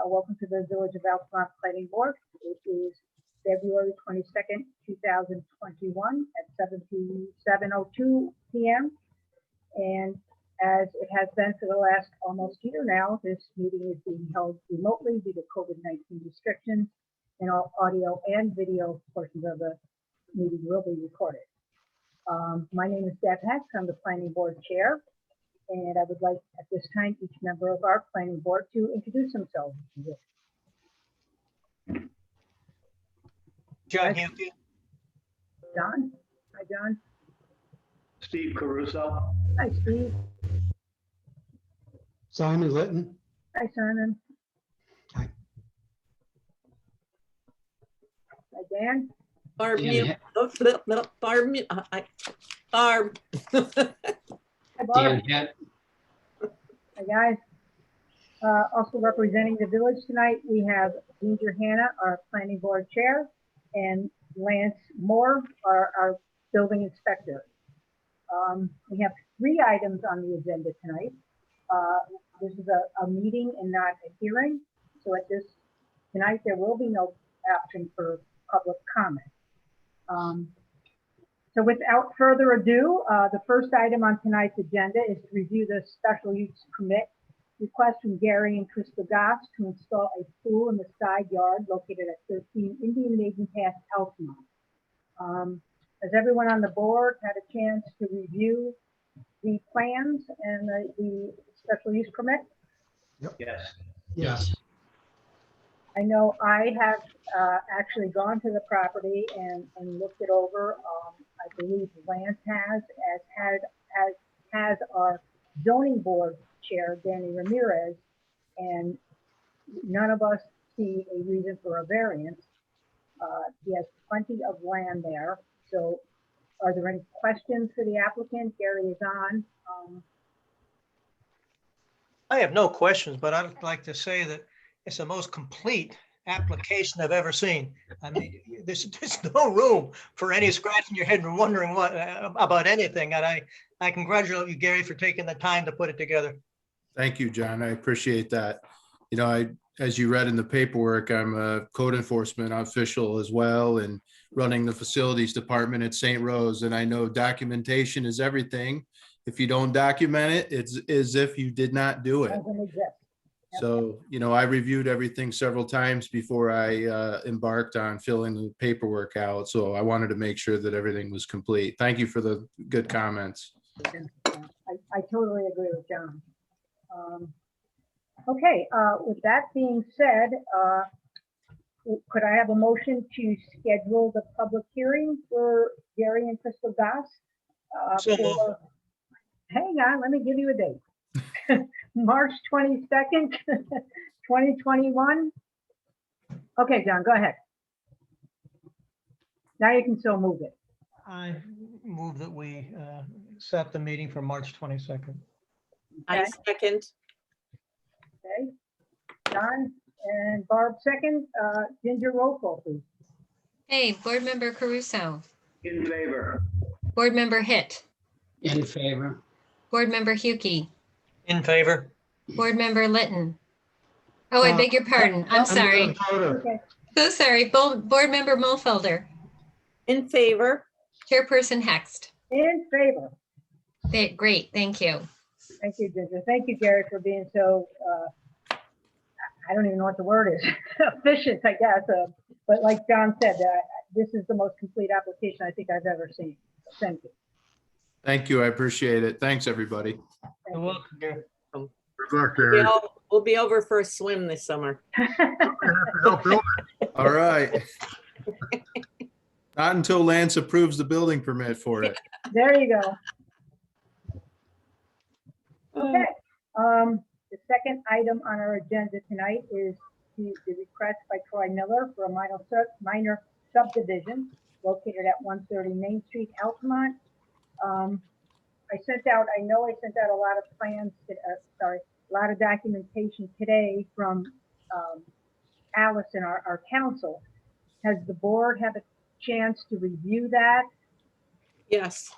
Welcome to the Village of Altamont Planning Board. It is February 22nd, 2021 at 7:02 p.m. And as it has been for the last almost year now, this meeting is being held remotely due to COVID-19 restrictions, and all audio and video portions of the meeting will be recorded. My name is Deb Heck. I'm the Planning Board Chair. And I would like at this time each member of our planning board to introduce themselves. John Hampton. John? Hi, John. Steve Caruso. Hi, Steve. Simon Litton. Hi, Simon. Hi. Hi, Dan. Barb, Dan mute. He- Oh, Barb, mute. Barb. Hi, Barb. Dan Head. Hi, guys. Also representing the village tonight, we have Ginger Hanna, our planning board chair, and Lance Moore, our building inspector. We have 3 items on the agenda tonight. This is a meeting and not a hearing. So tonight there will be no option for public comment. So without further ado, the first item on tonight's agenda is to review the special use permit request from Gary and Crystal Goss to install a pool in the side yard located at 13 Indian Maiden Path, Altamont. Has everyone on the board had a chance to review the plans and the special use permit? Yes. Yes. I know I have actually gone to the property and looked it over. I believe Lance has our zoning board chair, Danny Ramirez, and none of us see a reason for a variance. He has plenty of land there. So are there any questions for the applicant? Gary is on. I have no questions, but I'd like to say that it's the most complete application I've ever seen. I mean, there's no room for any scratching your head and wondering what about anything. And I congratulate you, Gary, for taking the time to put it together. Thank you, John. I appreciate that. You know, as you read in the paperwork, I'm a code enforcement official as well and running the facilities department at St. Rose. And I know documentation is everything. If you don't document it, it's as if you did not do it. Doesn't exist. So, you know, I reviewed everything several times before I embarked on filling the paperwork out. So I wanted to make sure that everything was complete. Thank you for the good comments. I totally agree with John. Okay, with that being said, could I have a motion to schedule the public hearing for Gary and Crystal Goss? So moved. Hang on, let me give you a date. March 22nd, 2021. Okay, John, go ahead. Now you can so move it. I move that we set the meeting for March 22nd. I Okay. second. Okay, John and Barb second. Ginger, roll call, please. Hey, Board Member Caruso, In favor. Board Member Hitt, In favor. Board Member Huki, In favor? Board Member Litton. Oh, I beg your pardon. I'm sorry. Okay, So sorry. Board Member Mulfelder, In favor. Chairperson Hext. in favor. Great, thank you. Thank you, Ginger. Thank you, Gary, for being so, I don't even know what the word is, efficient, I guess. But like John said, this is the most complete application I think I've ever seen. Thank you. Thank you. I appreciate it. Thanks, everybody. Thank You're you. welcome, Gary. We'll be over for a swim this summer. All right. Not until Lance approves the building permit for it. There you go. Okay, the second item on our agenda tonight is the request by Troy Miller for a minor subdivision located at 130 Main Street, Altamont. I sent out a lot of plans, a lot of documentation today from Allison, our counsel. Has the board had a chance to review that? Yes.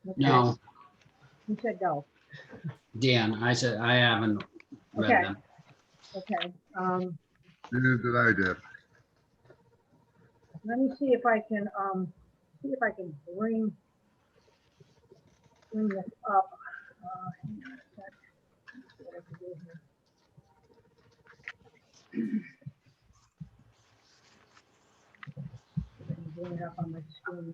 Okay. No. Who said no? Dan, I said, I haven't read Okay. them. Okay, Neither did I, Deb. let me see if I can, bring this up. Hang on a sec. Let's see what I can do here. I can bring it up on my screen.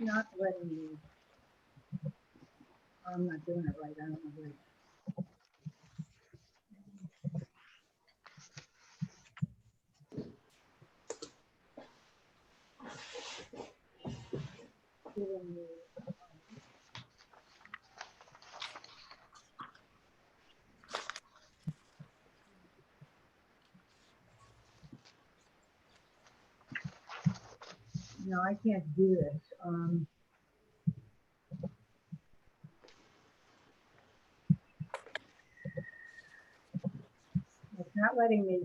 Not letting me. I'm not doing it right. I don't know where. Giving me, No, I can't do this. It's not letting me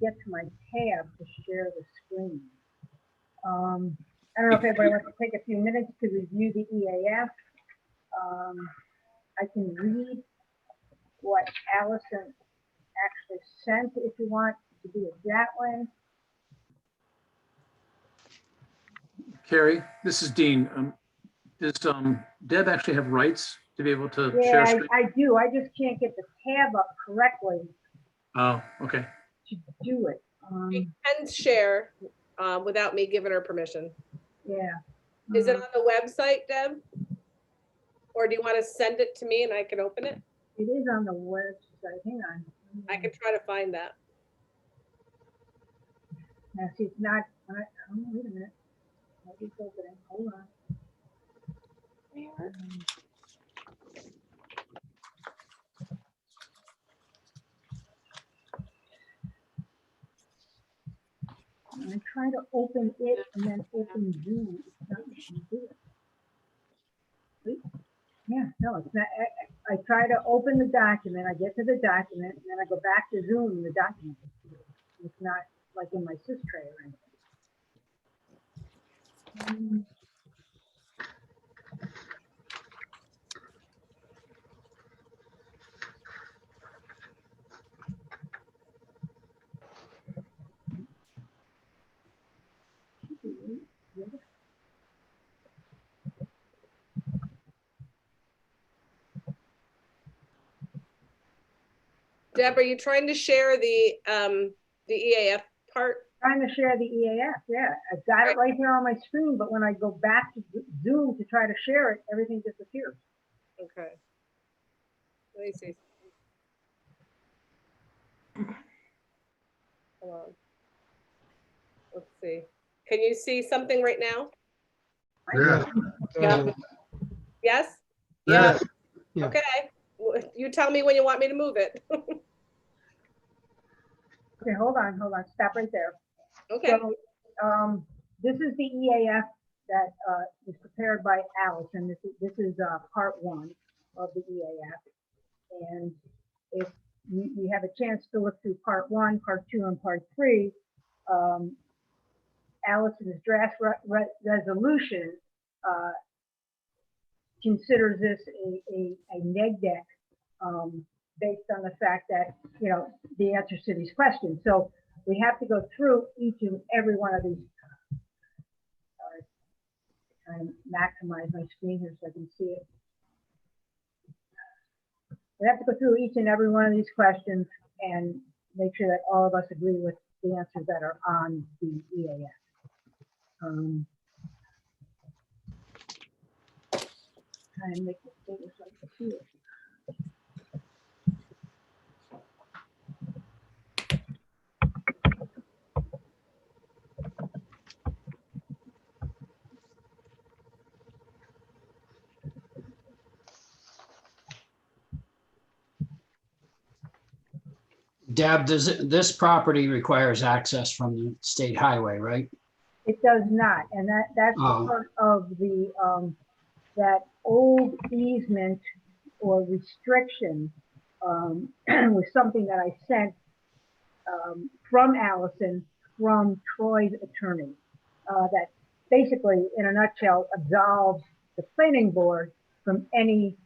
get to my tab to share the screen. I don't know if everybody wants to take a few minutes to review the EAF. I can read what Allison actually sent if you want to do it that way. Carrie, this is Dean. Does Deb actually have rights to be able to Yeah, share screen? I do. I just can't get the tab up correctly Oh, okay. to do it. She can share without me giving her permission. Yeah. Is it on the website, Deb? Or do you want to send it to me and I can open it? It is on the website. Hang on. I can try to find that. Now, see, it's not, wait a minute. Maybe it's opening. Hold on. I try to open it and then open Zoom. It's not letting me do it. Wait. Yeah, no, it's not. I try to open the document. I get to the document and then I go back to Zoom and the document. It's not like in my sys tray or anything. Deb, are you trying to share the EAF part? Trying to share the EAF, yeah. I've got it right here on my screen, but when I go back to Zoom to try to share it, everything disappears. Okay. Let me see. Hold on. Let's see. Can you see something right now? Yeah, Yeah. Yes? yeah. Yeah. Okay. You tell me when you want me to move it. Okay, hold on. Stop right there. Okay. So, this is the EAF that is prepared by Allison. This is part one of the EAF. And if you have a chance to look through part one, part two, and part three, Allison's draft resolution considers this a neg deck based on the fact that, you know, the answers to these questions. So we have to go through each and every one of these Try and maximize my screen here so I can see it. We have to go through each and every one of these questions and make sure that all of us agree with the answers that are on the EAF. Try and make this bigger so I can see it. Deb, this property requires access from the state highway, right? It does not, and that's Oh. part of the, that old easement or restriction was something that I sent from Allison, from Troy's attorney, that basically, in a nutshell, absolves the planning board from any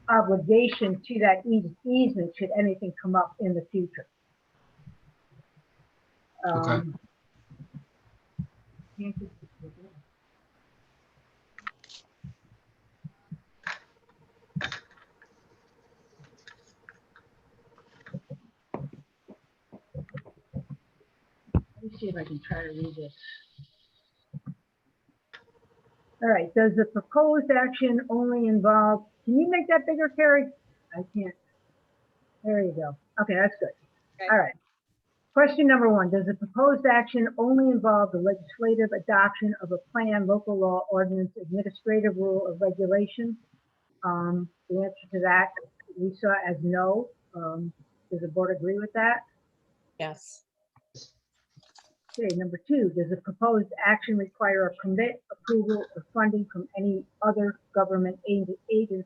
obligation to that easement should anything come up in the future. Okay. Let me see if I can try to read this. All right, does the proposed action only involve, can you make that bigger, Carrie? I can't. There you go. Okay, that's good. Okay. All right. Question number one, does the proposed action only involve the legislative adoption of a plan, local law, ordinance, administrative rule, or regulation? The answer to that we saw as no. Does the board agree with that? Yes. Okay, number two, does the proposed action require a permit, approval, or funding from any other government agency?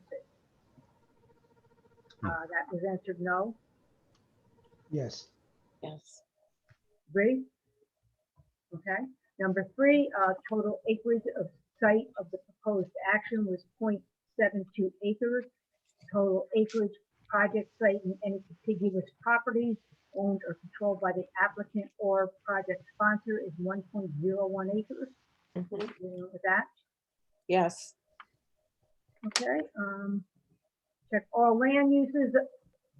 That was answered no. Yes. Yes. Agree? Okay. Number three, total acreage of site of the proposed action was 0.72 acres. Total acreage project site and any contiguous properties owned or controlled by the applicant or project sponsor is 1.01 acres. Mhm. You know with that? Yes. Okay. Check all land uses.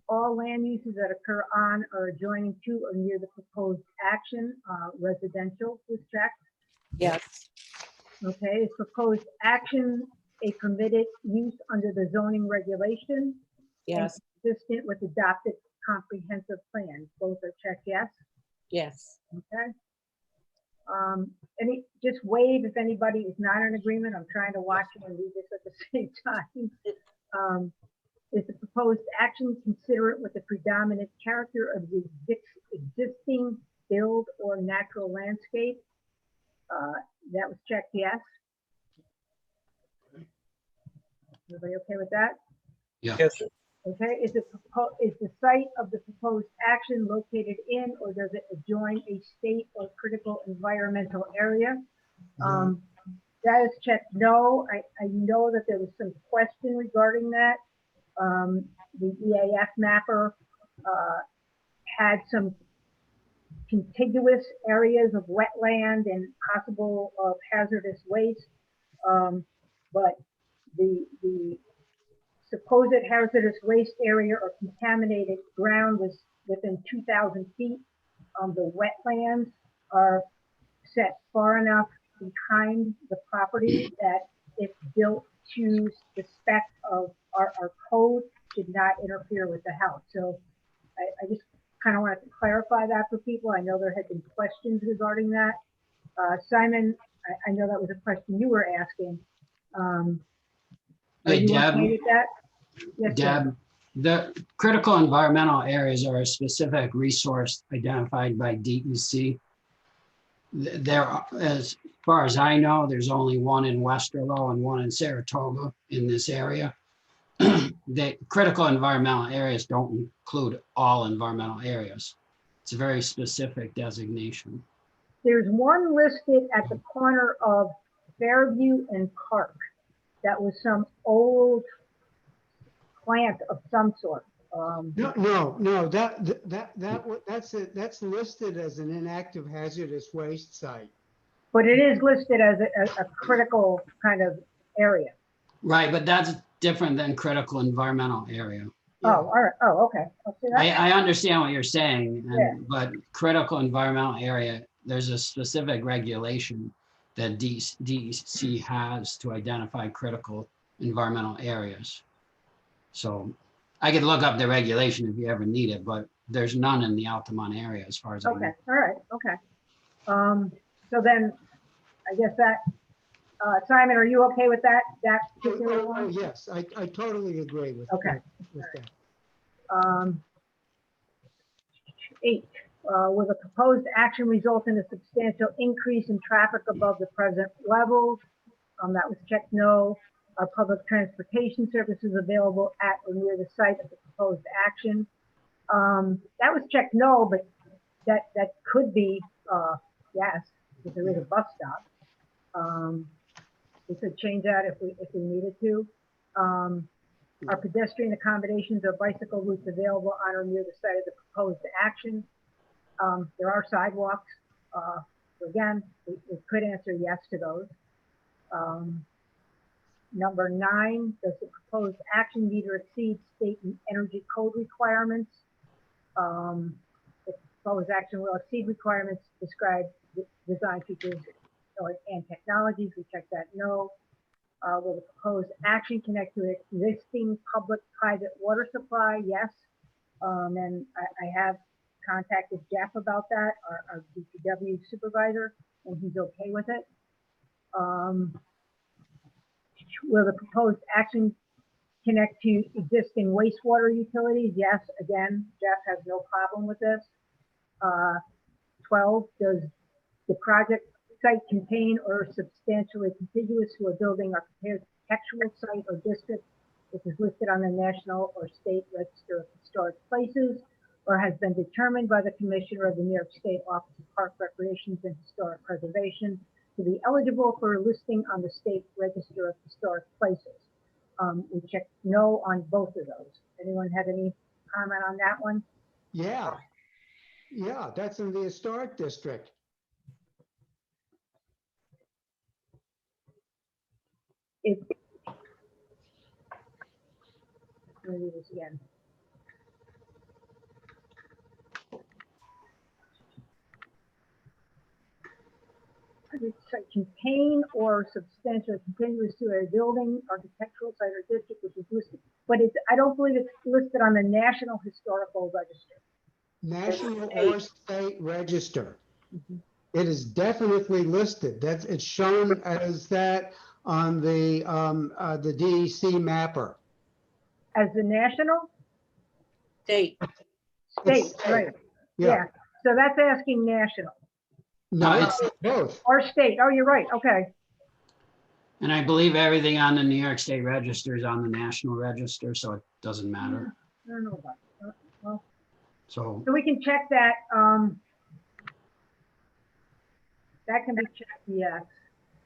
All land uses that occur on or adjoining to or near the proposed action, residential was checked. Yes. Okay, is proposed action a permitted use under the zoning regulation? Yes. Consistent with adopted comprehensive plan? Both are checked yes. Yes. Okay. Just wave if anybody is not in agreement. I'm trying to watch and read this at the same time. Is the proposed action considerate with the predominant character of the existing build or natural landscape? That was checked yes. Everybody okay with that? Yeah. Yes, sir. Okay, is the site of the proposed action located in or does it adjoin a state or critical environmental area? That is checked no. I know that there was some question regarding that. The EAF mapper had some contiguous areas of wetland and possible of hazardous waste. But the supposed hazardous waste area or contaminated ground was within 2,000 feet. The wetlands are set far enough behind the property that if built to the spec of our code should not interfere with the house. So I just kind of wanted to clarify that for people. I know there had been questions regarding that. Simon, I know that was a question you were asking. Are Hey, you Deb. okay with that? Yes, sir. Deb, the critical environmental areas are a specific resource identified by DEC. There, as far as I know, there's only one in Westerlo and one in Saratoga in this area. The critical environmental areas don't include all environmental areas. It's a very specific designation. There's one listed at the corner of Fairview and Park. That was some old plant of some sort. No, that's listed as an inactive hazardous waste site. But it is listed as a critical kind of area. Right, but that's different than critical environmental area. Oh, all right. Oh, okay. I'll see that. I understand what you're saying, Yeah. but critical environmental area, there's a specific regulation that DEC has to identify critical environmental areas. So I could look up the regulation if you ever need it, but there's none in the Altamont area as far as I know. Okay, all right, okay. So then, I guess that, Simon, are you okay with that particular Oh, one? yes, I totally agree with. Okay. with that. 8, will the proposed action result in a substantial increase in traffic above the present levels? That was checked no. Are public transportation services available at or near the site of the proposed action? That was checked no, but that could be yes, if there is a bus stop. We could change that if we needed to. Are pedestrian accommodations or bicycle routes available on or near the site of the proposed action? There are sidewalks. So again, we could answer yes to those. Number 9, does the proposed action meet or exceed state and energy code requirements? The proposed action will exceed requirements described design features and technologies. We check that no. Will the proposed action connect to existing public-private water supply? Yes. And I have contacted Jeff about that, our DPW supervisor, and he's okay with it. Will the proposed action connect to existing wastewater utilities? Yes. Again, Jeff has no problem with this. 12, does the project site contain or substantially contiguous to a building or architectural site or district which is listed on the National or State Register of Historic Places or has been determined by the Commissioner of the New York State Office of Park Recreation and Historic Preservation to be eligible for a listing on the State Register of Historic Places? We checked no on both of those. Anyone have any comment on that one? Yeah, that's in the historic district. Let me do this again. Contain or substantially contiguous to a building, architectural site or district which is listed, but I don't believe it's listed on the National Historical Register. National or state register. It is definitely listed. It's shown as that on the DEC mapper. As the national? State. State, It's state. right, yeah. So that's asking national No, No, it's both. or state. Oh, you're right, okay. And I believe everything on the New York State Register is on the National Register, so it doesn't matter. I don't know about that. Well, So, so we can check that. That can be checked, yes.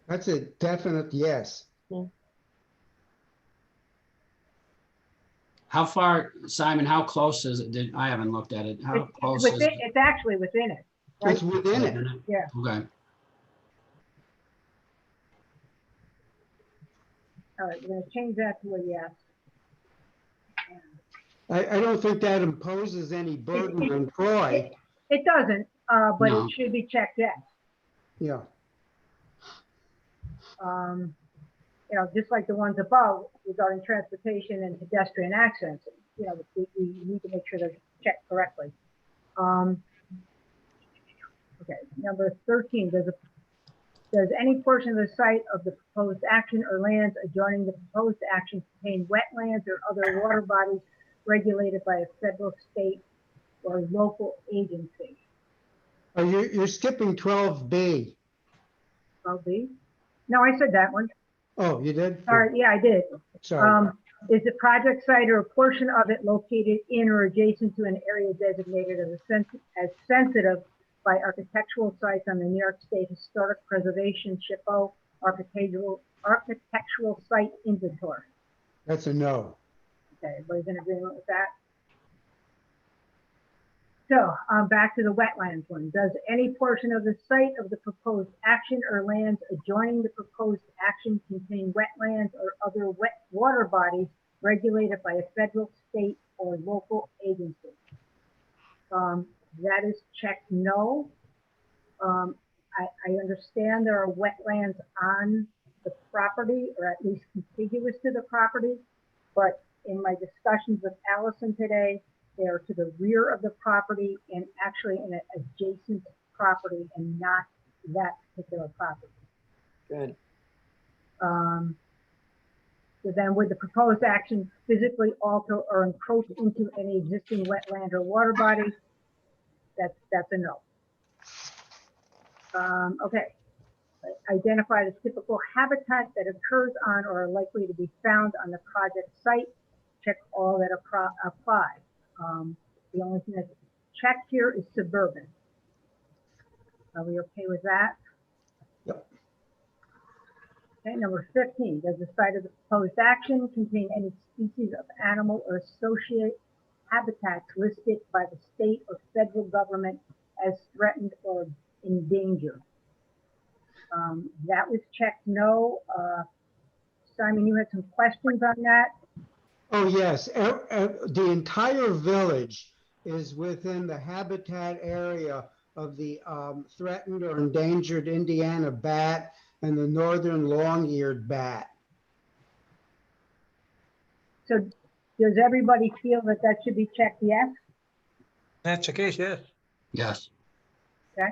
That's a definite yes. how far, Simon, how close is it? I haven't looked at it. How close is it? It's actually within it. Right? It's within it. Yeah. Okay. All right, we're gonna change that to a yes. I don't think that imposes any burden on Troy. It doesn't, but No. it should be checked yes. Yeah, You know, just like the ones above regarding transportation and pedestrian access, you know, we need to make sure they're checked correctly. Okay, number 13, does any portion of the site of the proposed action or lands adjoining the proposed action contain wetlands or other water bodies regulated by a federal, state, or local agency? oh, you're skipping 12B. 12B? No, I said that one. Oh, you did? Sorry, yeah, I did. Sorry. Is the project site or a portion of it located in or adjacent to an area designated as sensitive by architectural sites on the New York State Historic Preservation SHPO architectural site inventory? That's a no. Okay, everybody's in agreement with that? So, back to the wetlands one. Does any portion of the site of the proposed action or lands adjoining the proposed action contain wetlands or other wet water bodies regulated by a federal, state, or local agency? That is checked no. I understand there are wetlands on the property, or at least contiguous to the property, but in my discussions with Allison today, they are to the rear of the property and actually in an adjacent property and not that particular property. Good. So then would the proposed action physically alter or encroach into any existing wetland or water body? That's a no. Okay. Identify the typical habitat that occurs on or are likely to be found on the project site. Check all that apply. The only thing that's checked here is suburban. Are we okay with that? Yep. Okay, number 15, does the site of the proposed action contain any species of animal or associate habitats listed by the state or federal government as threatened or endangered? That was checked no. Simon, you had some questions on that? Oh, yes. The entire village is within the habitat area of the threatened or endangered Indiana bat and the northern long-eared bat. So does everybody feel that that should be checked yes? That's the case, yes. Yes. Okay.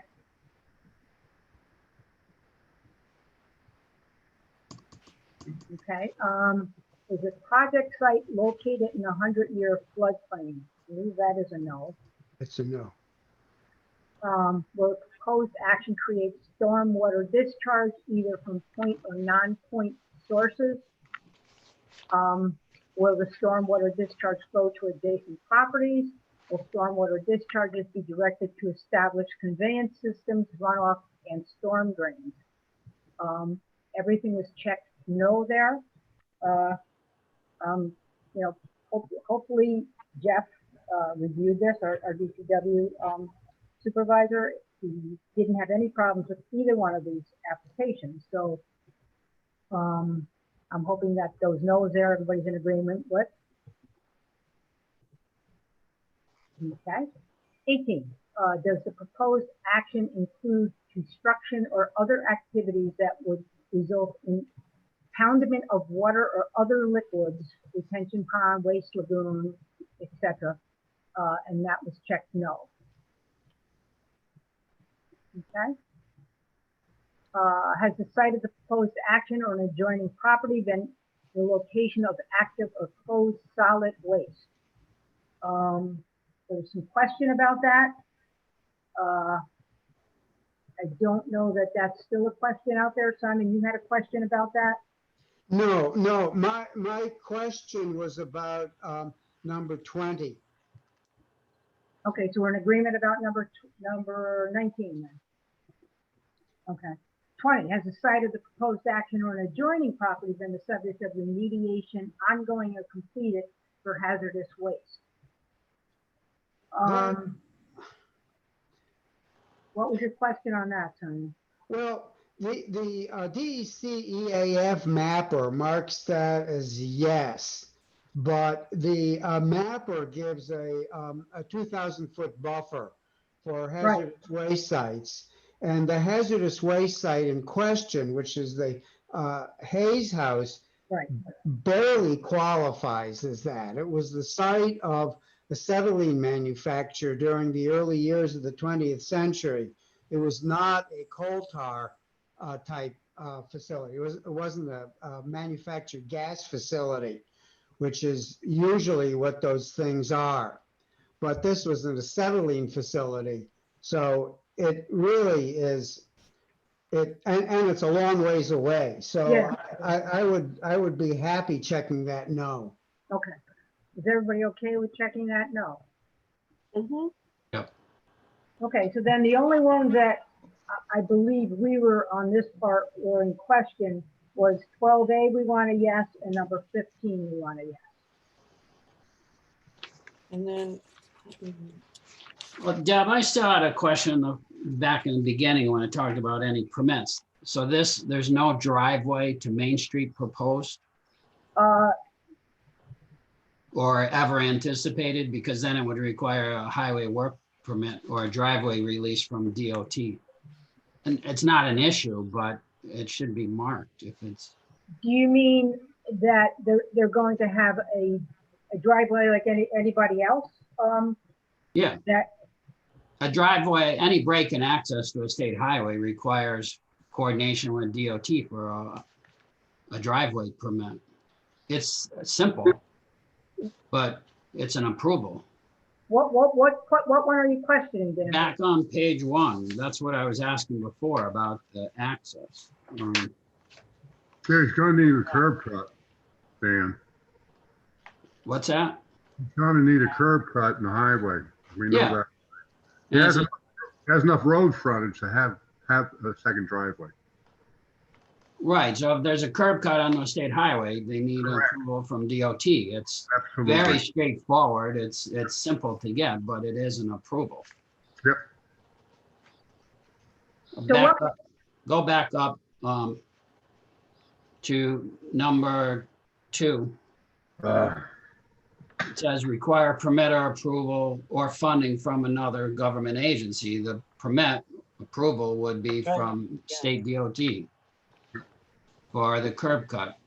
Okay, is the project site located in a 100-year floodplain? I believe that is a no. It's a no. Will the proposed action create stormwater discharge either from point or non-point sources? Will the stormwater discharge flow to adjacent properties? Will stormwater discharges be directed to established conveyance systems, runoff, and storm drains? Everything was checked no there. You know, hopefully Jeff reviewed this, our DPW supervisor. He didn't have any problems with either one of these applications. So I'm hoping that those no's there, everybody's in agreement with. Okay. 18, does the proposed action include construction or other activities that would result in poundment of water or other liquids, retention pond, waste lagoon, etc.? And that was checked no. Okay. Has the site of the proposed action or an adjoining property been the location of active or closed solid waste? There's some question about that. I don't know that that's still a question out there. Simon, you had a question about that? No. My question was about number 20. Okay, so we're in agreement about number 19 then. Okay. 20, has the site of the proposed action or an adjoining property been the subject of remediation, ongoing or completed for hazardous waste? What was your question on that, Tony? Well, the DEC EAF mapper marks that as yes, but the mapper gives a 2,000-foot buffer for hazardous waste sites. And the hazardous waste site in question, which is the Hayes House, barely qualifies as that. It was the site of acetylene manufacture during the early years of the 20th century. It was not a coal tar type facility. It wasn't a manufactured gas facility, which is usually what those things are. But this was an acetylene facility. So it really is, and it's a long ways away. So yeah. I would be happy checking that no. Okay. Is everybody okay with checking that no? Mm-hmm. Yep. Okay, so then the only ones that I believe we were on this part were in question was 12A we want a yes, and number 15 we want a yes. And then Well, Deb, I still had a question back in the beginning when I talked about any permits. So there's no driveway to Main Street proposed Uh, or ever anticipated, because then it would require a highway work permit or a driveway release from DOT. And it's not an issue, but it should be marked if it's, do you mean that they're going to have a driveway like anybody else? yeah. That, A driveway, any break in access to a state highway requires coordination with DOT for a driveway permit. It's simple, but it's an approval. what one are you questioning, Dan? Back on page 1, that's what I was asking before about the access. Okay, he's gonna need a curb cut, Dan. What's that? He's gonna need a curb cut in the highway. We know Yeah. that. He has enough road frontage to have a second driveway. Right, so if there's a curb cut on the state highway, they need approval from DOT. It's very Absolutely. straightforward. It's simple to get, but it is an approval. Yep. Go back up to number 2. It says require permit or approval or funding from another government agency. The permit approval would be Right. from state DOT for the curb cut.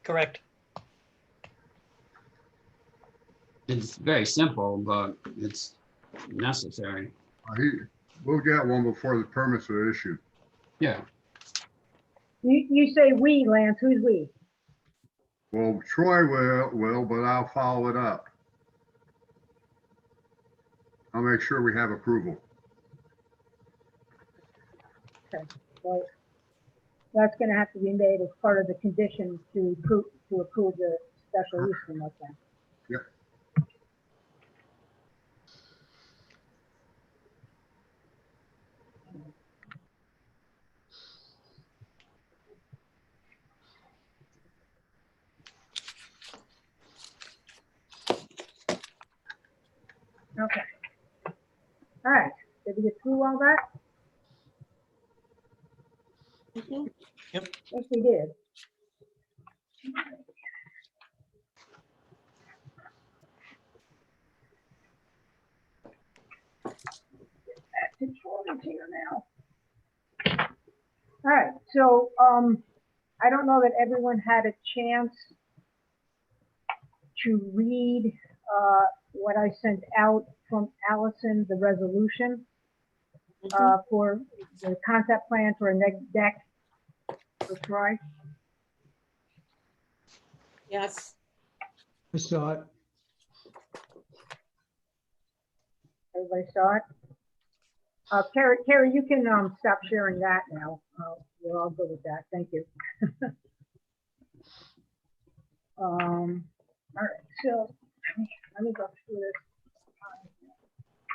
Correct. It's very simple, but it's necessary. We'll get one before the permits are issued. Yeah. You say we, Lance, who's we? Well, Troy will, but I'll follow it up. I'll make sure we have approval. Well, that's gonna have to be made as part of the condition to approve the special use permit then. Yep. Okay. All right, did we get through all that? Mhm. Yep. Yes, we did. Back to George here now. All right, so, I don't know that everyone had a chance to read, what I sent out from Allison, the resolution, for the concept plan for a neg deck for Troy. Yes. I saw it. Everybody saw it? Carrie, you can, stop sharing that now. We're all good with that. Thank you. All right, so let me go through this.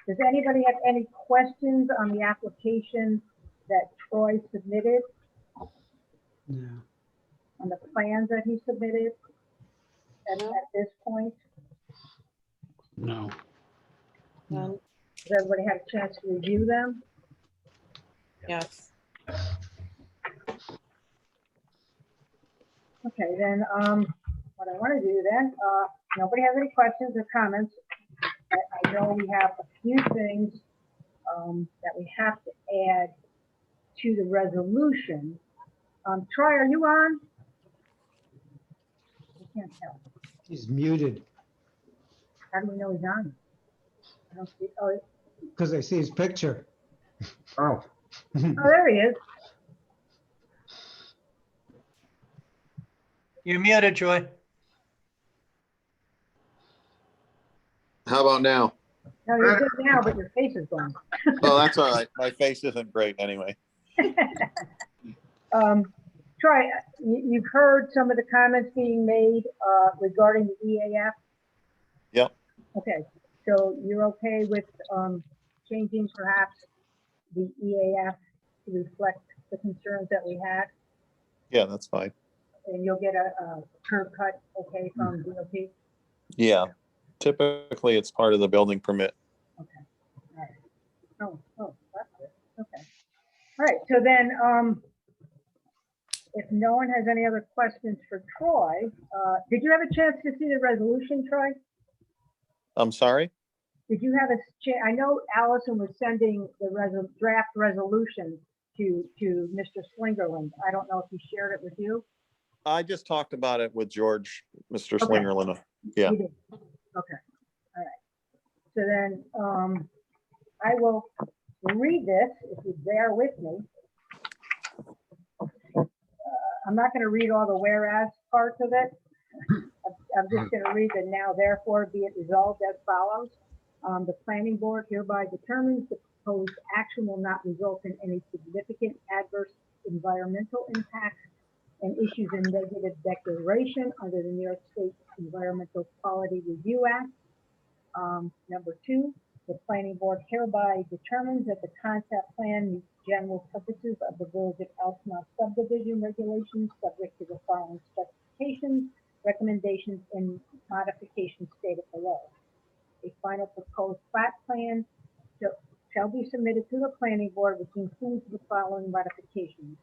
Does anybody have any questions on the application that Troy submitted, Yeah. on the plans that he submitted at this point? No. None. Has everybody had a chance to review them? Yes. Okay, then, what I want to do then, nobody has any questions or comments. I know we have a few things that we have to add to the resolution. Troy, are you on? I can't tell. He's muted How do we know he's on? I don't see, oh, because I see his picture. Oh, there he is. You're muted, Joy. How about now? No, you're good now, but your face is gone. Oh, that's all right. My face isn't great anyway. Troy, you've heard some of the comments being made regarding the EAF? Yep. Okay, so you're okay with changing perhaps the EAF to reflect the concerns that we had? Yeah, that's fine. And you'll get a curb cut, okay, from DOT? Yeah. Typically, it's part of the building permit All right, so then, if no one has any other questions for Troy, did you have a chance to see the resolution, Troy? I'm sorry? Did you have a chance? I know Allison was sending the draft resolution to Mr. Slingerland. I don't know if he shared it with you. I just talked about it with George, Mr. Okay. Slingerland. Yeah. You did. Okay, all right. So then, I will read this, if you bear with me. I'm not gonna read all the whereas parts of it. I'm just gonna read the now therefore be it resolved as follows. The planning board hereby determines the proposed action will not result in any significant adverse environmental impacts and issues a negative declaration under the New York State Environmental Quality Review Act. Number 2, the planning board hereby determines that the concept plan meets general purposes of the Village of Altamont subdivision regulations, subject to the following specifications, recommendations, and modifications stated below. A final proposed plat plan shall be submitted to the planning board, which includes the following modifications.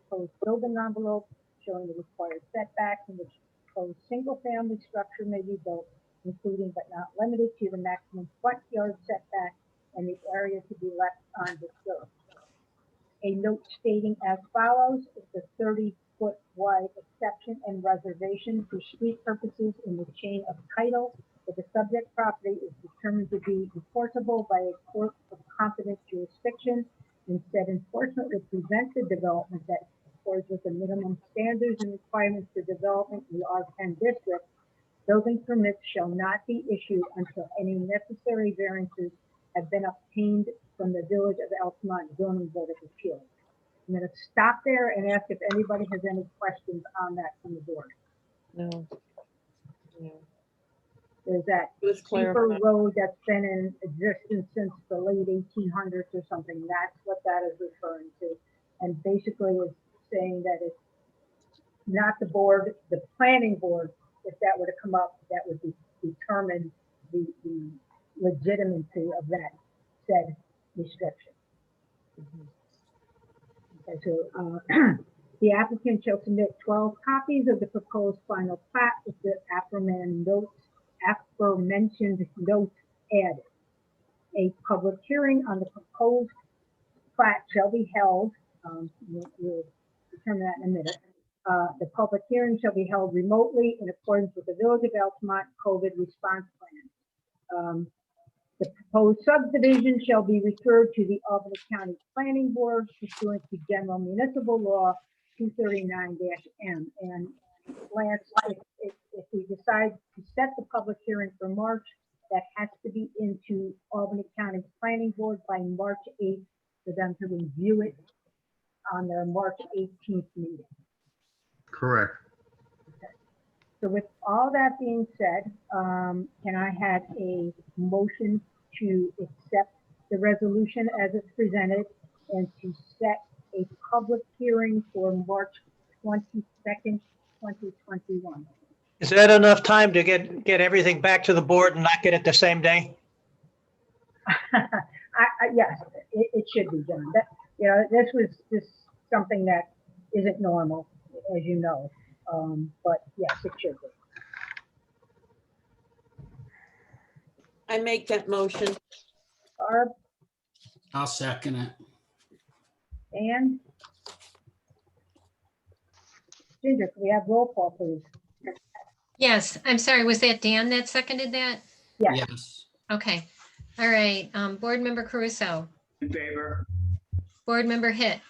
Proposed building envelope showing the required setbacks in which proposed single-family structure may be built, including but not limited to the maximum front yard setback and the area to be left undisturbed. A note stating as follows: if the 30-foot wide exception and reservation for street purposes in the chain of title for the subject property is determined to be enforceable by a court of competent jurisdiction, instead enforcement would prevent the development that accords with the minimum standards and requirements for development in the R10 district. Building permits shall not be issued until any necessary variances have been obtained from the Village of Altamont Zoning Board of Appeals. I'm going to stop there and ask if anybody has any questions on that from the board. No. No. There's that It was steeper clarified. road that's been in existence since the late 1800s or something. That's what that is referring to. And basically it's saying that it's not the board, the planning board, if that were to come up, that would determine the legitimacy of that said restriction. Okay, so the applicant shall submit 12 copies of the proposed final plat with the aforementioned notes added. A public hearing on the proposed plat shall be held. We'll determine that in a minute. The public hearing shall be held remotely in accordance with the Village of Altamont COVID response plan. The proposed subdivision shall be referred to the Albany County Planning Board pursuant to General Municipal Law 239-M. And Lance, if we decide to set the public hearing for March, that has to be into Albany County Planning Board by March 8th for them to review it on their March 18th meeting. Correct. So with all that being said, can I have a motion to accept the resolution as it's presented and to set a public hearing for March 22nd, 2021? Is that enough time to get everything back to the board and not get it the same day? Yes, it should be done. That, you know, this was just something that isn't normal, as you know. But yes, it should be. I make that motion. Barb I'll second it. and Ginger, can we have roll call, please? Yes, I'm sorry, was that Dan that seconded that? Yes. Yes. Okay, all right, Board Member Caruso, In favor? Board Member Hitt,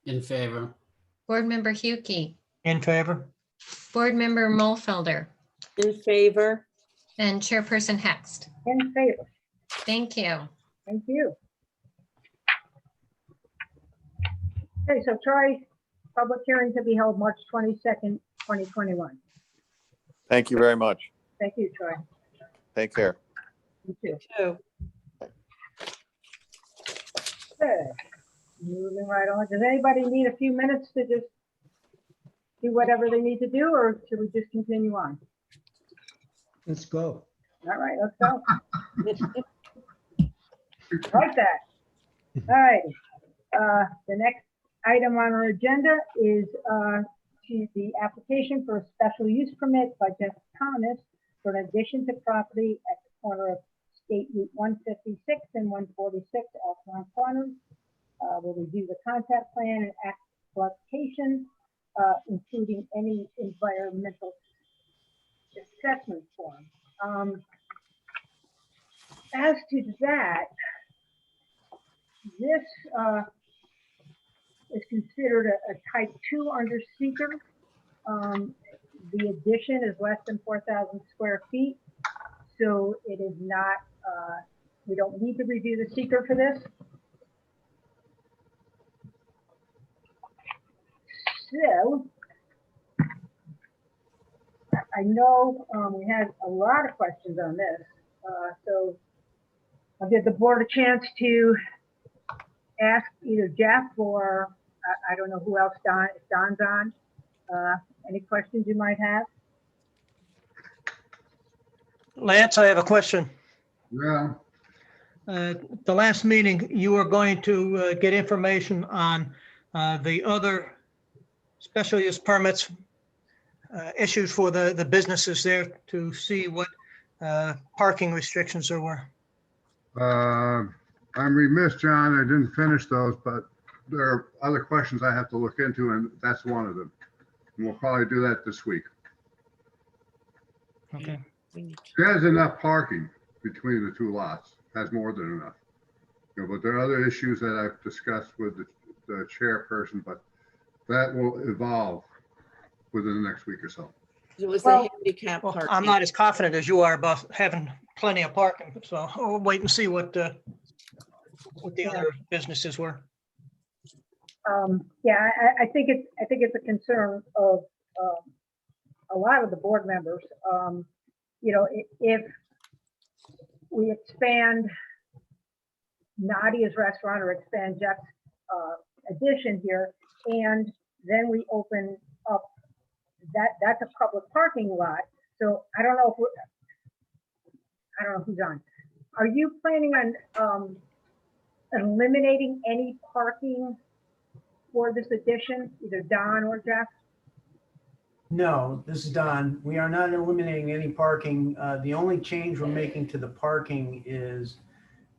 In favor. Board Member Hukey, In favor? Board Member Mulfelder, In favor? and Chairperson Hext. In favor. Thank you. Thank you. Okay, so Troy, public hearing to be held March 22nd, 2021. Thank you very much. Thank you, Troy. Take care. You too. Two. Good. Moving right on. Does anybody need a few minutes to just do whatever they need to do, or should we just continue on? Let's go. All right, let's go. Like that. All right. The next item on our agenda is to the application for a special use permit by Jeff Thomas for an addition to property at the corner of State Route 156 and 146 Alpine Corners. We'll review the concept plan and application, including any environmental assessment form. As to that, this is considered a type 2 under seeker. The addition is less than 4,000 square feet, so it is not, we don't need to review the seeker for this. So, I know we had a lot of questions on this, so I'll give the board a chance to ask either Jeff or I don't know who else, Don, if Don's on. Any questions you might have? Lance, I have a question. Yeah, The last meeting, you were going to get information on the other special use permits issued for the businesses there to see what parking restrictions there were. I'm remiss, John, I didn't finish those, but there are other questions I have to look into, and that's one of them. And we'll probably do that this week. Okay. It has enough parking between the two lots, has more than enough. You know, but there are other issues that I've discussed with the chairperson, but that will evolve within the next week or so. It was Well- the handicap Well, parking. I'm not as confident as you are about having plenty of parking, so we'll wait and see what the other businesses were. Yeah, I think it's a concern of a lot of the board members. You know, if we expand Nadia's restaurant or expand Jeff's addition here, and then we open up that's a public parking lot. So I don't know if I don't know who's on. Are you planning on eliminating any parking for this addition, either Don or Jeff? No, this is Don. We are not eliminating any parking. The only change we're making to the parking is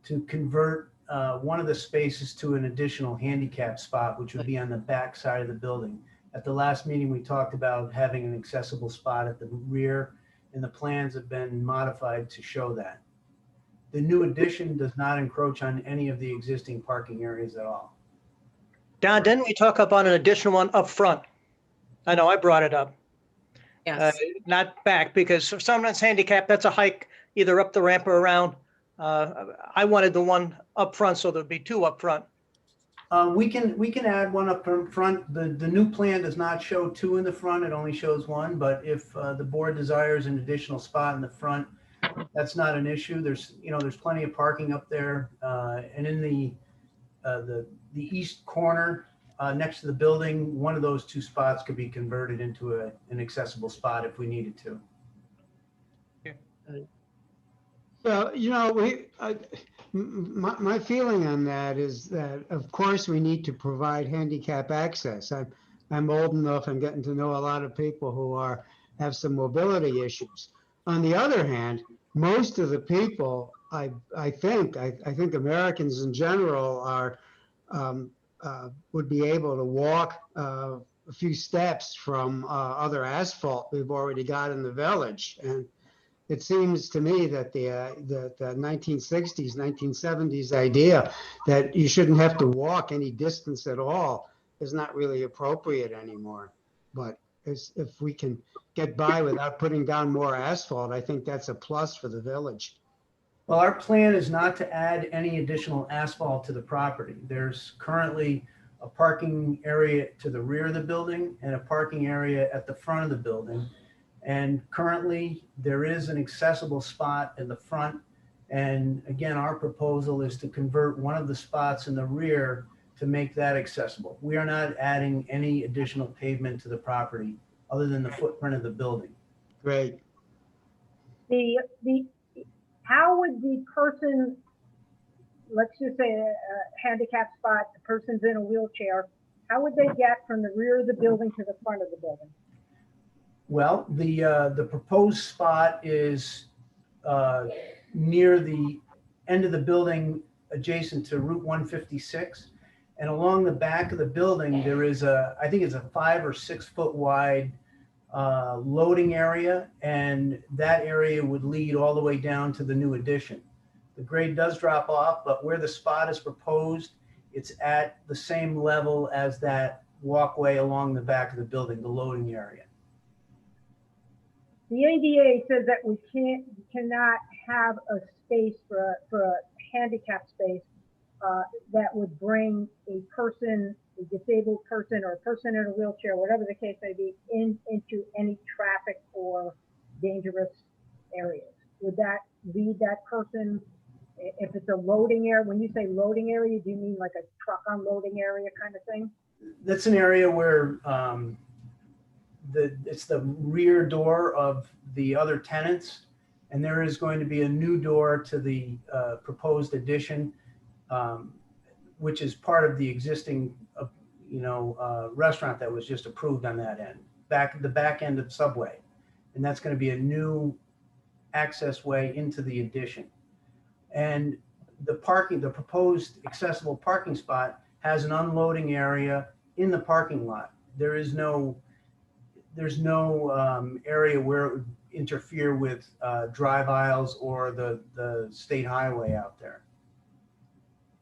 to convert one of the spaces to an additional handicap spot, which would be on the back side of the building. At the last meeting, we talked about having an accessible spot at the rear, and the plans have been modified to show that. The new addition does not encroach on any of the existing parking areas at all. Don, didn't we talk about an additional one up front? I know I brought it up. Yes. Not back, because if someone's handicapped, that's a hike either up the ramp or around. I wanted the one up front, so there'd be two up front. We can add one up front. The new plan does not show two in the front. It only shows one. But if the board desires an additional spot in the front, that's not an issue. There's plenty of parking up there, and in the east corner next to the building, one of those two spots could be converted into an accessible spot if we needed to. So, you know, my feeling on that is that, of course, we need to provide handicap access. I'm old enough and getting to know a lot of people who have some mobility issues. On the other hand, most of the people, I think Americans in general would be able to walk a few steps from other asphalt we've already got in the village. And it seems to me that the 1960s, 1970s idea that you shouldn't have to walk any distance at all is not really appropriate anymore. But if we can get by without putting down more asphalt, I think that's a plus for the village. Well, our plan is not to add any additional asphalt to the property. There's currently a parking area to the rear of the building and a parking area at the front of the building. And currently there is an accessible spot in the front. And again, our proposal is to convert one of the spots in the rear to make that accessible. We are not adding any additional pavement to the property other than the footprint of the building. Great. How would the person, let's just say a handicap spot, the person's in a wheelchair, How would they get from the rear of the building to the front of the building? Well, the proposed spot is near the end of the building adjacent to Route 156. And along the back of the building, there is I think it's a 5 or 6 foot wide loading area. And that area would lead all the way down to the new addition. The grade does drop off, but where the spot is proposed, it's at the same level as that walkway along the back of the building, the loading area. The ADA says that we cannot have a space for a handicap space that would bring a person, a disabled person, or a person in a wheelchair, whatever the case may be, into any traffic or dangerous areas. Would that lead that person, if it's a loading area? When you say loading area, do you mean like a truck unloading area kind of thing? That's an area where it's the rear door of the other tenants, and there is going to be a new door to the proposed addition, which is part of the existing, restaurant that was just approved on that end, the back end of Subway, and that's going to be a new access way into the addition. And the proposed accessible parking spot has an unloading area in the parking lot. There's no area where it would interfere with drive aisles or the state highway out there.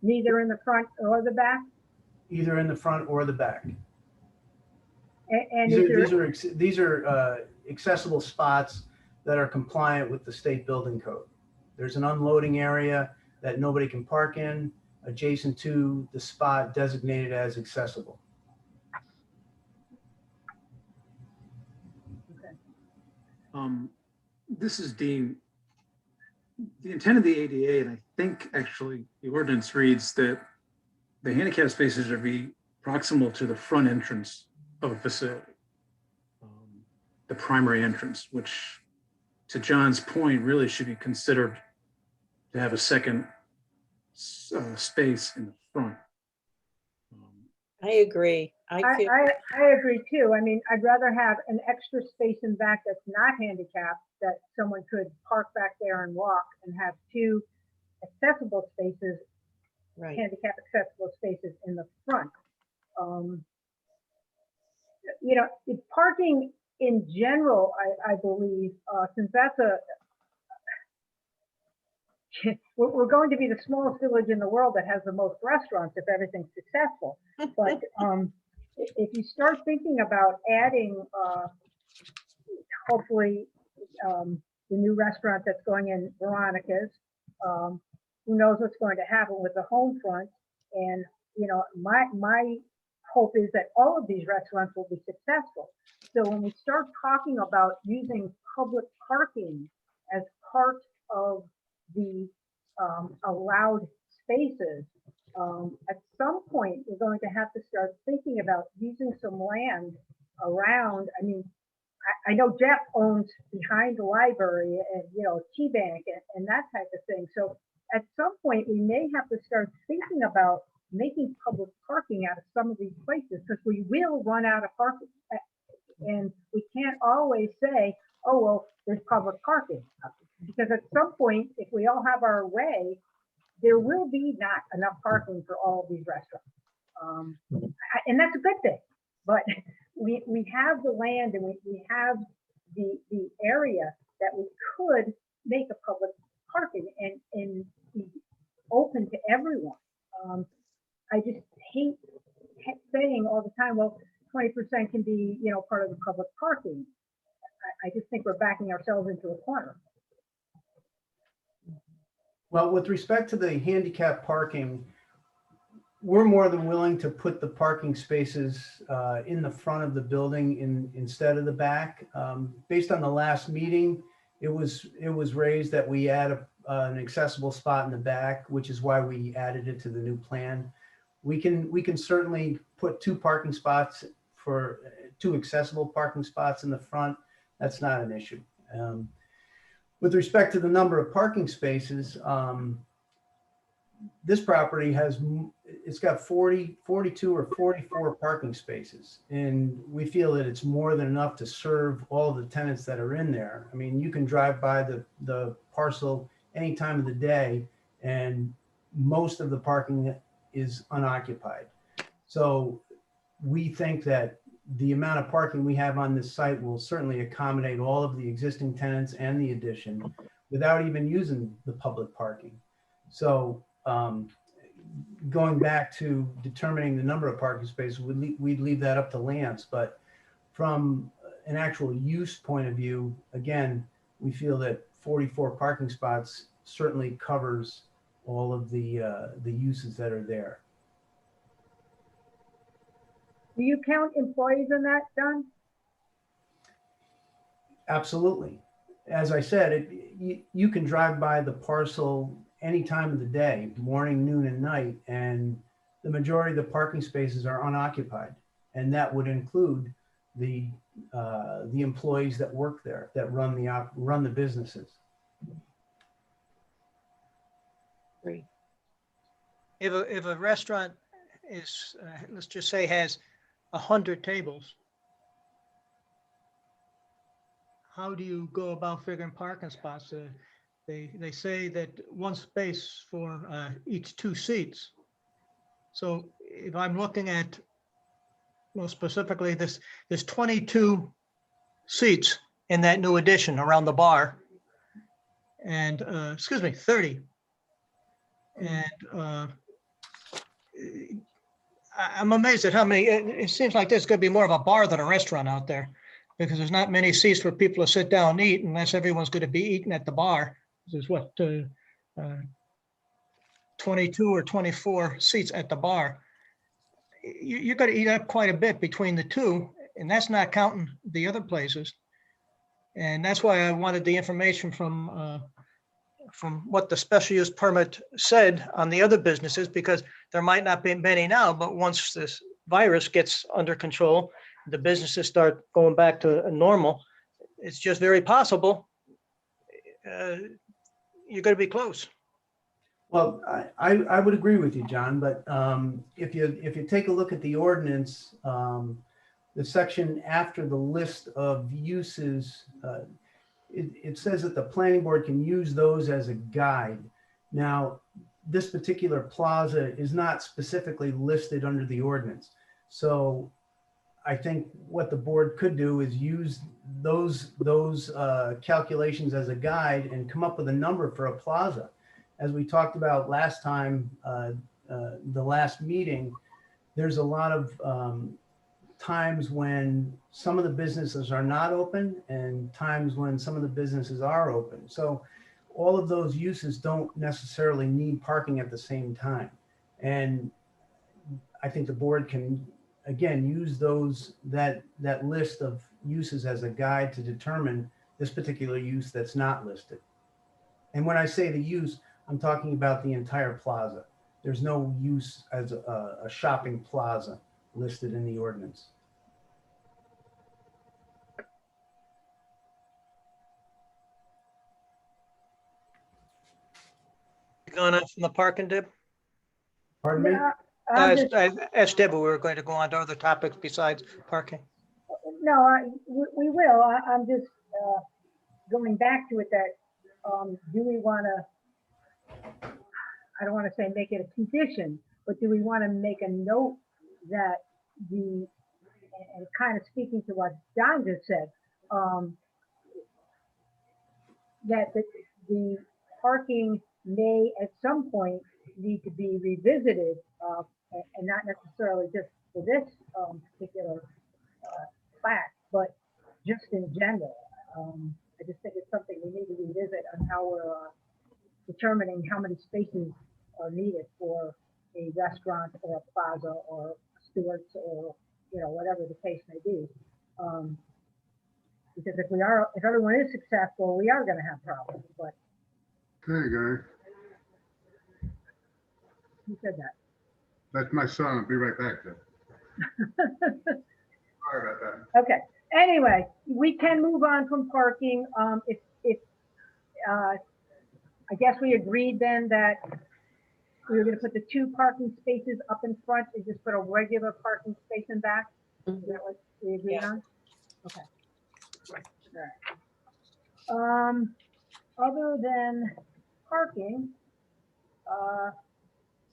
Neither in the front or the back? Either in the front or the back. And These are accessible spots that are compliant with the state building code. There's an unloading area that nobody can park in adjacent to the spot designated as accessible. This is Dean. The intent of the ADA, and I think actually the ordinance reads that the handicap spaces are be proximal to the front entrance of a facility, the primary entrance, which to John's point really should be considered to have a second space in the front. I agree. I agree too. I mean, I'd rather have an extra space in back that's not handicapped, that someone could park back there and walk, and have 2 accessible spaces, Right. handicap accessible spaces in the front. Parking in general, I believe, since that's we're going to be the smallest village in the world that has the most restaurants if everything's successful. But if you start thinking about adding, hopefully, the new restaurant that's going in Veronica's, who knows what's going to happen with the home front. And, my hope is that all of these restaurants will be successful. So when we start talking about using public parking as part of the allowed spaces, at some point we're going to have to start thinking about using some land around. I mean, I know Jeff owns behind the library and T Bank and that type of thing. So at some point we may have to start thinking about making public parking out of some of these places, because we will run out of parking, and we can't always say, oh well, there's public parking, because at some point, if we all have our way, there will be not enough parking for all of these restaurants. And that's a good thing, but we have the land, and we have the area that we could make a public parking and be open to everyone. I just hate saying all the time, well, 20% can be, part of the public parking. I just think we're backing ourselves into a corner. Well, with respect to the handicap parking, we're more than willing to put the parking spaces in the front of the building instead of the back. Based on the last meeting, it was raised that we add an accessible spot in the back, which is why we added it to the new plan. We can certainly put 2 parking spots for 2 accessible parking spots in the front. That's not an issue. With respect to the number of parking spaces, this property has, it's got 42 or 44 parking spaces. And we feel that it's more than enough to serve all of the tenants that are in there. I mean, you can drive by the parcel any time of the day and most of the parking is unoccupied. So we think that the amount of parking we have on this site will certainly accommodate all of the existing tenants and the addition without even using the public parking. So going back to determining the number of parking spaces, we'd leave that up to Lance. But from an actual use point of view, again, we feel that 44 parking spots certainly covers all of the uses that are there. Do you count employees in that, John? Absolutely. As I said, you can drive by the parcel any time of the day, morning, noon, and night, and the majority of the parking spaces are unoccupied. And that would include the employees that work there, that run the businesses. Great. If a restaurant is, let's just say has 100 tables, how do you go about figuring parking spots? They say that one space for each 2 seats. So if I'm looking at, well, specifically there's 22 seats in that new addition around the bar, and 30. And I'm amazed at how many. It seems like there's going to be more of a bar than a restaurant out there, because there's not many seats for people to sit down and eat unless everyone's going to be eating at the bar. There's what, 22 or 24 seats at the bar. You're going to eat up quite a bit between the two, and that's not counting the other places. And that's why I wanted the information from what the special use permit said on the other businesses, because there might not be many now, but once this virus gets under control, the businesses start going back to normal, it's just very possible you're going to be close. Well, I would agree with you, John, but if you take a look at the ordinance, the section after the list of uses, it says that the planning board can use those as a guide. Now, this particular plaza is not specifically listed under the ordinance. So I think what the board could do is use those calculations as a guide and come up with a number for a plaza. As we talked about last time, the last meeting, there's a lot of times when some of the businesses are not open and times when some of the businesses are open. So all of those uses don't necessarily need parking at the same time. And I think the board can, again, use that list of uses as a guide to determine this particular use that's not listed. And when I say the use, I'm talking about the entire plaza. There's no use as a shopping plaza listed in the ordinance. Going on from the parking, Deb? Pardon me? I asked Deb, we were going to go on to other topics besides parking. No, we will. I'm just going back to it that do we want to, I don't want to say make it a condition, but do we want to make a note that and kind of speaking to what John just said, that the parking may at some point need to be revisited, and not necessarily just for this particular plat, but just in general. I just think it's something we need to revisit on how we're determining how many spaces are needed for a restaurant or a plaza or Stewart's or whatever the case may be. Because if everyone is successful, we are going to have problems. But Hey, guy. who said that? That's my son. I'll be right back then. Sorry about that. Okay. Anyway, we can move on from parking. I guess we agreed then that we were gonna put the 2 parking spaces up in front and just put a regular parking space in back? Is that what we agreed Yeah. on? Okay. Alright. Other than parking,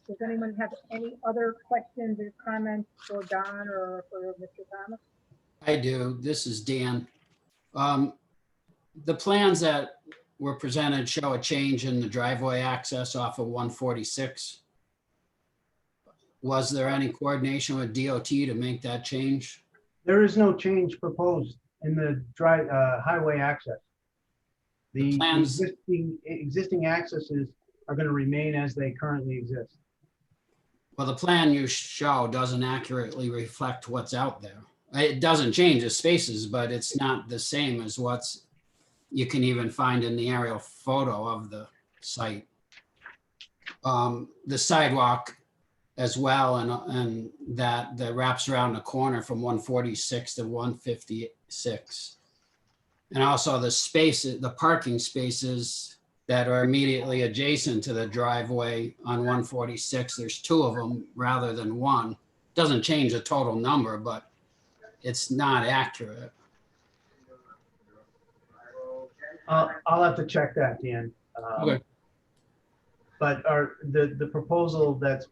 does anyone have any other questions or comments for Don or for Mr. Thomas? I do. This is Dan. The plans that were presented show a change in the driveway access off of 146. Was there any coordination with DOT to make that change? There is no change proposed in the highway access. The plans- existing accesses are going to remain as they currently exist. Well, the plan you show doesn't accurately reflect what's out there. It doesn't change the spaces, but it's not the same as what's you can even find in the aerial photo of the site. The sidewalk as well, and that wraps around the corner from 146 to 156. And also the spaces, the parking spaces that are immediately adjacent to the driveway on 146. There's 2 of them rather than 1. Doesn't change the total number, but it's not accurate. I'll have to check that, Dan. Okay. But the proposal that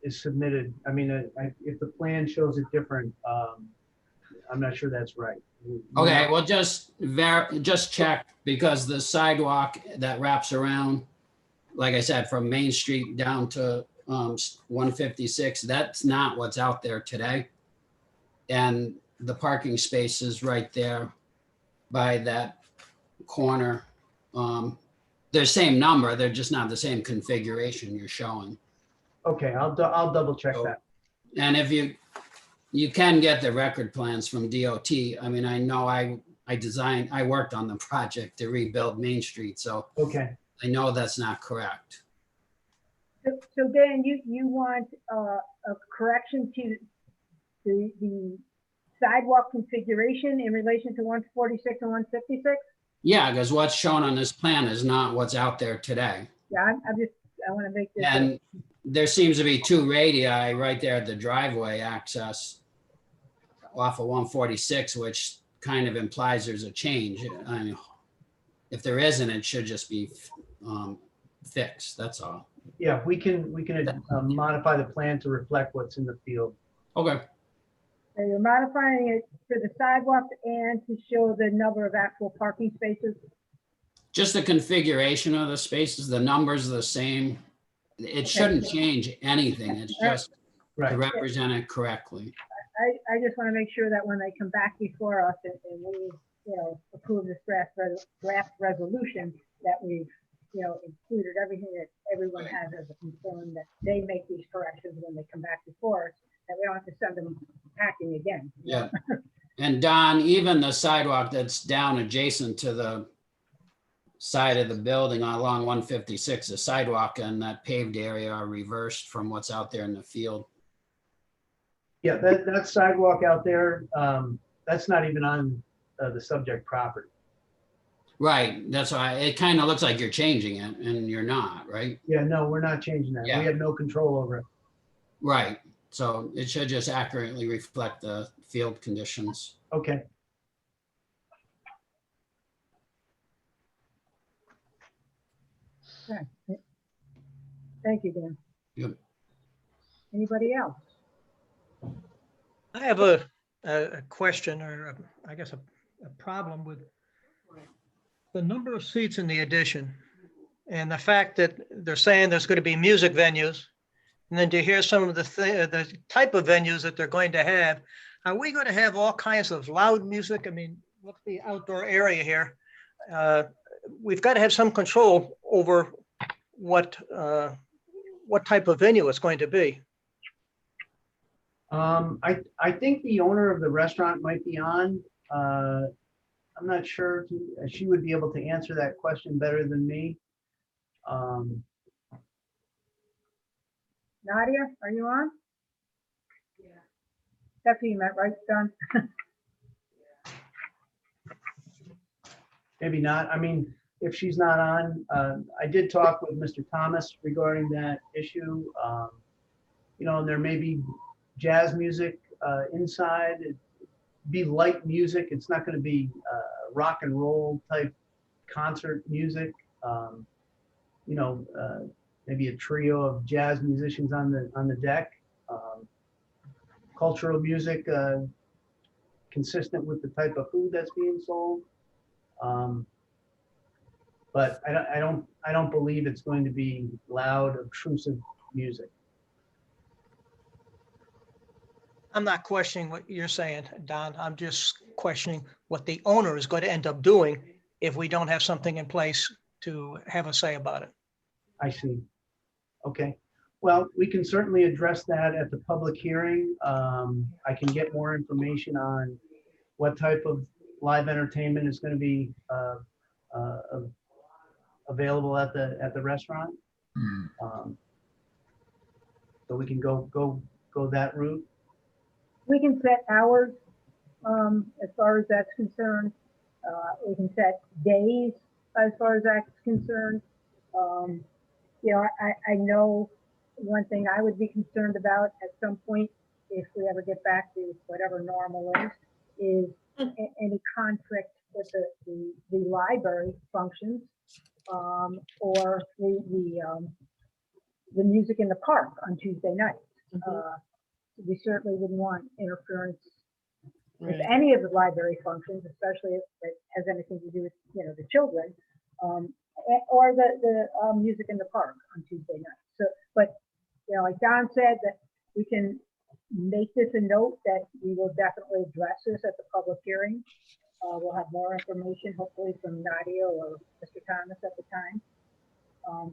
is submitted, I mean, if the plan shows it different, I'm not sure that's right. Okay, well, just check, because the sidewalk that wraps around, like I said, from Main Street down to 156, that's not what's out there today. And the parking space is right there by that corner. They're the same number, they're just not the same configuration you're showing. Okay, I'll double check that. And if you can get the record plans from DOT. I mean, I know I worked on the project to rebuild Main Street, so Okay, I know that's not correct. So Dan, you want a correction to the sidewalk configuration in relation to 146 and 156? Yeah, because what's shown on this plan is not what's out there today. Yeah, I want to make this. And there seems to be 2 radii right there at the driveway access off of 146, which kind of implies there's a change. I mean, if there isn't, it should just be fixed, that's all. yeah, we can modify the plan to reflect what's in the field. Okay, So you're modifying it for the sidewalk and to show the number of actual parking spaces? just the configuration of the spaces, the numbers are the same. It shouldn't change anything, it's just to Right. represent it correctly. I just want to make sure that when they come back before us and we, approve this draft resolution, that we've, included everything that everyone has as a concern, that they make these corrections when they come back before us, that we don't have to send them packing again. Yeah. And Don, even the sidewalk that's down adjacent to the side of the building along 156, the sidewalk and that paved area are reversed from what's out there in the field. Yeah, that sidewalk out there, that's not even on the subject property. Right, that's why it kind of looks like you're changing it and you're not, right? Yeah, no, we're not changing that. Yeah. We have no control over it. Right, so it should just accurately reflect the field conditions. Okay. Okay. Thank you, Dan. Yep. Anybody else? I have a question, or I guess a problem with the number of seats in the addition and the fact that they're saying there's going to be music venues. And then to hear some of the type of venues that they're going to have, are we going to have all kinds of loud music? I mean, look at the outdoor area here. We've got to have some control over what type of venue it's going to be. I think the owner of the restaurant might be on. I'm not sure. She would be able to answer that question better than me. Nadia, are you on? Yeah. That's who you meant, right, Don? Maybe not. I mean, if she's not on, I did talk with Mr. Thomas regarding that issue. You know, and there may be jazz music inside. It'd be light music. It's not going to be rock and roll type concert music. You know, maybe a trio of jazz musicians on the deck. Cultural music consistent with the type of food that's being sold. But I don't believe it's going to be loud, obtrusive music. I'm not questioning what you're saying, Don. I'm just questioning what the owner is going to end up doing if we don't have something in place to have a say about it. I see. Okay. Well, we can certainly address that at the public hearing. I can get more information on what type of live entertainment is going to be available at the restaurant. So we can go that route. We can set hours as far as that's concerned. We can set days as far as that's concerned. You know, I know one thing I would be concerned about at some point, if we ever get back to whatever normal is any conflict with the library functions or the music in the park on Tuesday nights. We certainly wouldn't want interference with any of the library functions, especially if it has anything to do with, you know, the children, or the music in the park on Tuesday night. So, but, you know, like Don said, that we can make this a note that we will definitely address this at the public hearing. We'll have more information, hopefully from Nadia or Mr. Thomas at the time.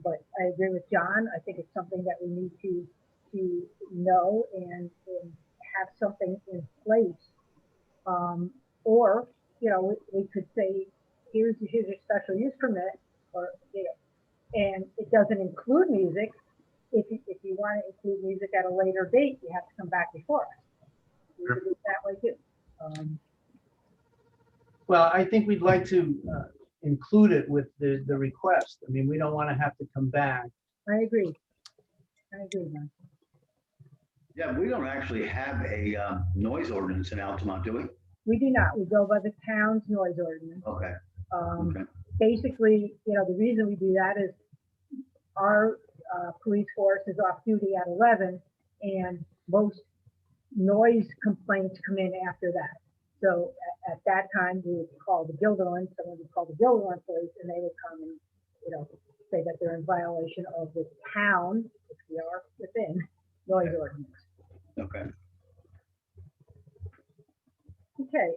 But I agree with John. I think it's something that we need to know and have something in place. Or, you know, we could say, here's your special use permit, or, you know, and it doesn't include music. If you want to include music at a later date, you have to come back before us. We could do it that way too. Well, I think we'd like to include it with the request. I mean, we don't want to have to come back. I agree. Man. Yeah, we don't actually have a noise ordinance in Altamont, do we? We do not. We go by the town's noise ordinance. Okay. Basically, you know, the reason we do that is our police force is off duty at 11, and most noise complaints come in after that. So at that time, we would call the Guilderland, someone would call the Guilderland police, and they would come and, you know, say that they're in violation of the town, which we are within, noise ordinance. Okay. Okay.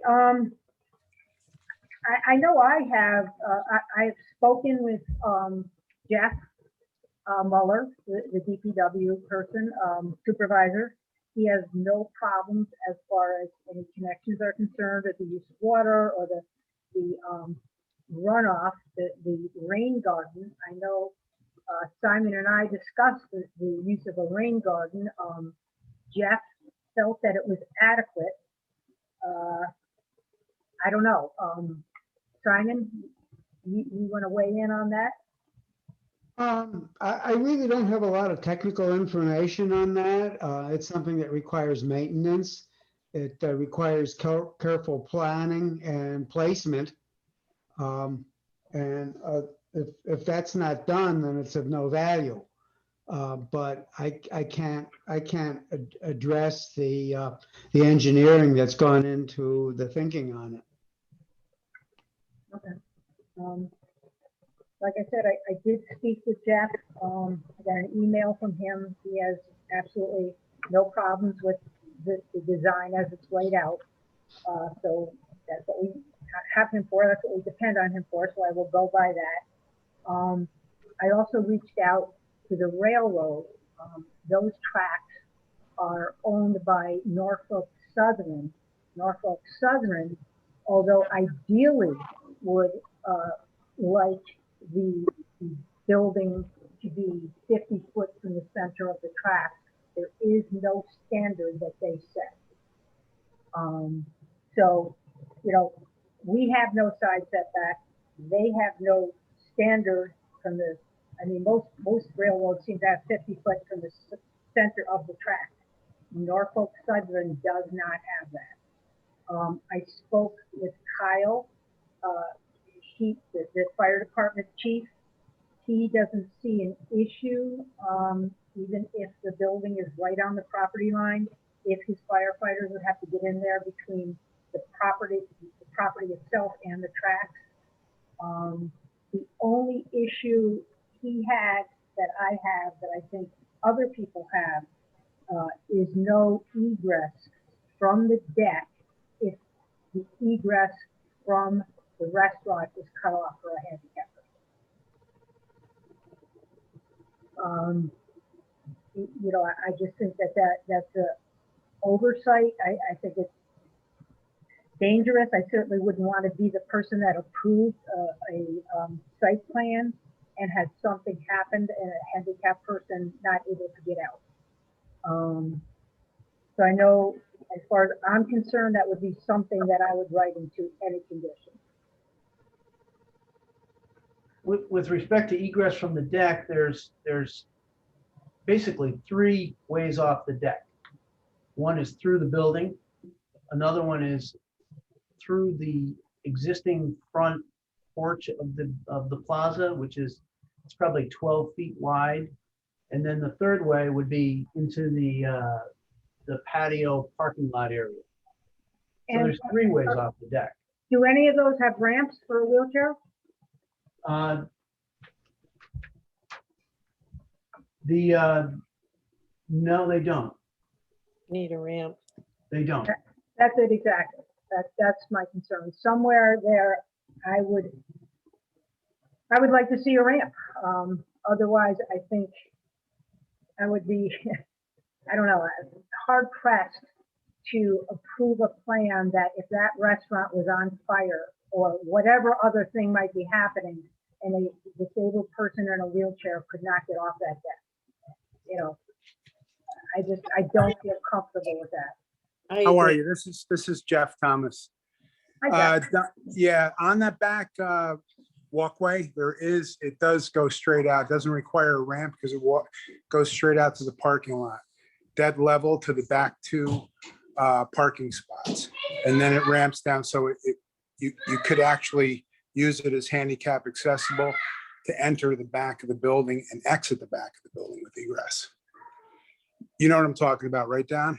I know I have spoken with Jeff Muller, the DPW person, supervisor. He has no problems as far as any connections are concerned with the use of water or the runoff, the rain garden. I know Simon and I discussed the use of a rain garden. Jeff felt that it was adequate. I don't know. Simon, you want to weigh in on that? I really don't have a lot of technical information on that. It's something that requires maintenance. It requires careful planning and placement. If that's not done, then it's of no value. But I can't address the engineering that's gone into the thinking on it. Okay. Like I said, I did speak with Jeff. I got an email from him. He has absolutely no problems with the design as it's laid out. So that's what we have him for. That's what we depend on him for. So I will go by that. I also reached out to the railroad. Those tracks are owned by Norfolk Southern. Norfolk Southern, although ideally would like the building to be 50 foot from the center of the track, there is no standard that they set. So, you know, we have no side setback. They have no standard from the, I mean, most railroads seem to have 50 foot from the center of the track. Norfolk Southern does not have that. I spoke with Kyle, the fire department chief. He doesn't see an issue, even if the building is right on the property line, if his firefighters would have to get in there between the property itself and the tracks. The only issue he had that I have, that I think other people have, is no egress from the deck if the egress from the restaurant is cut off for a handicapper. You know, I just think that's a oversight. I think it's dangerous. I certainly wouldn't want to be the person that approved a site plan and had something happened and a handicapped person not able to get out. So I know, as far as I'm concerned, that would be something that I would write into any condition. With respect to egress from the deck, there's basically 3 ways off the deck. One is through the building. Another one is through the existing front porch of the plaza, which is, it's probably 12 feet wide. And then the third way would be into the patio parking lot area. So And there's 3 ways off the deck. do any of those have ramps for a wheelchair? No, they don't. Need a ramp. They don't. That's it, exactly. That's my concern. Somewhere there, I would like to see a ramp. Otherwise, I think I would be, I don't know, hard pressed to approve a plan that if that restaurant was on fire or whatever other thing might be happening and a disabled person in a wheelchair could not get off that deck. You know, I don't feel comfortable with that. How are you? This is Jeff Thomas. Hi, Jeff. Yeah, on that back walkway, it does go straight out. It doesn't require a ramp because it goes straight out to the parking lot, dead level to the back 2 parking spots, and then it ramps down. So you could actually use it as handicap accessible to enter the back of the building and exit the back of the building with egress. You know what I'm talking about, right, Don?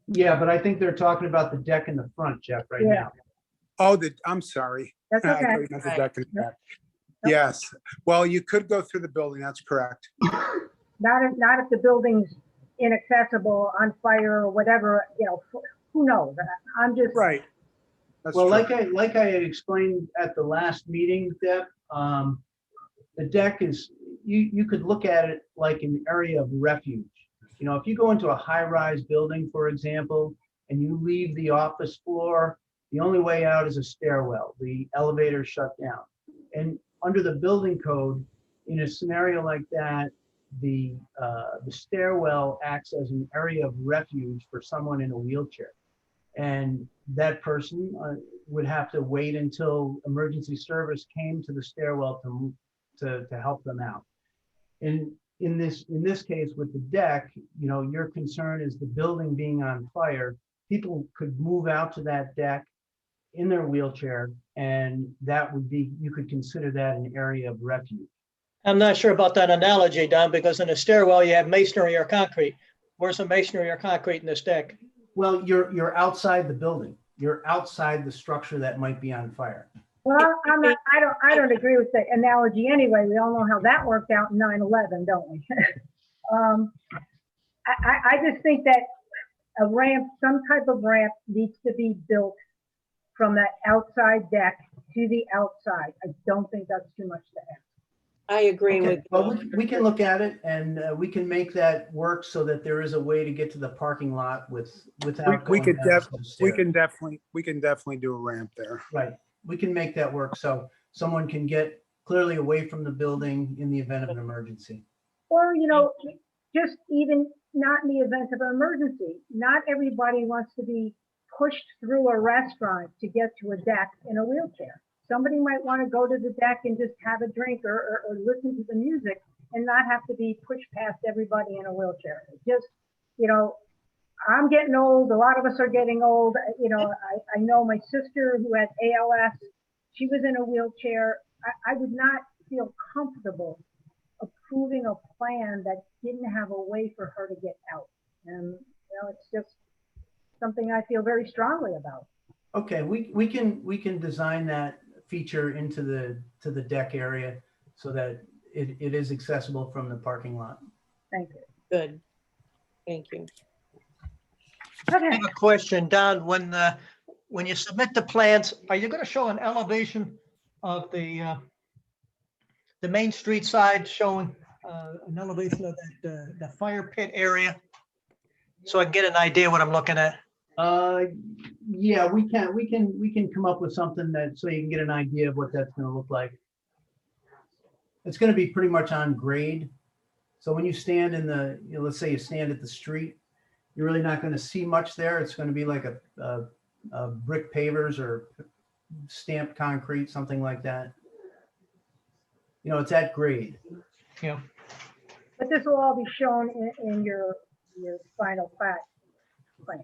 Yeah, but I think they're talking about the deck in the front, Jeff, right Yeah. now. Oh, I'm sorry. That's I okay. thought you meant the deck in the back. Yes, well, you could go through the building, that's correct. Not if the building's inaccessible, on fire or whatever, you know, who knows? I'm just. Right. That's Well, true. like I had explained at the last meeting, Deb, the deck is, you could look at it like an area of refuge. You know, if you go into a high-rise building, for example, and you leave the office floor, the only way out is a stairwell. The elevator shut down. And under the building code, in a scenario like that, the stairwell acts as an area of refuge for someone in a wheelchair. And that person would have to wait until emergency service came to the stairwell to help them out. In this case with the deck, you know, your concern is the building being on fire. People could move out to that deck in their wheelchair, and that would be, you could consider that an area of refuge. I'm not sure about that analogy, Don, because in a stairwell, you have masonry or concrete. Where's the masonry or concrete in this deck? Well, you're outside the building. You're outside the structure that might be on fire. Well, I don't agree with the analogy anyway. We all know how that worked out in 9/11, don't we? I just think that a ramp, some type of ramp needs to be built from that outside deck to the outside. I don't think that's too much to ask. I agree Okay, with. well, we can look at it and we can make that work so that there is a way to get to the parking lot without We going could down some we stairs. can definitely do a ramp there. Right, we can make that work so someone can get clearly away from the building in the event of an emergency. Or, you know, just even not in the event of an emergency. Not everybody wants to be pushed through a restaurant to get to a deck in a wheelchair. somebody might want to go to the deck and just have a drink or listen to the music and not have to be pushed past everybody in a wheelchair. Just, you know, I'm getting old. A lot of us are getting old. You know, I know my sister who had ALS, she was in a wheelchair. I would not feel comfortable approving a plan that didn't have a way for her to get out. And, you know, it's just something I feel very strongly about. Okay, we can design that feature into the deck area so that it is accessible from the parking lot. Thank you. Good. Thank you. I have a question, Don. When you submit the plans, are you going to show an elevation of the Main Street side showing an elevation of the fire pit area? So I can get an idea what I'm looking at. Yeah, we can come up with something that, so you can get an idea of what that's gonna look like. It's gonna be pretty much on grade. So when you stand in the, you know, let's say you stand at the street, you're really not gonna see much there. It's gonna be like a brick pavers or stamped concrete, something like that. You know, it's at grade. Yeah. But this will all be shown in your final plat plan.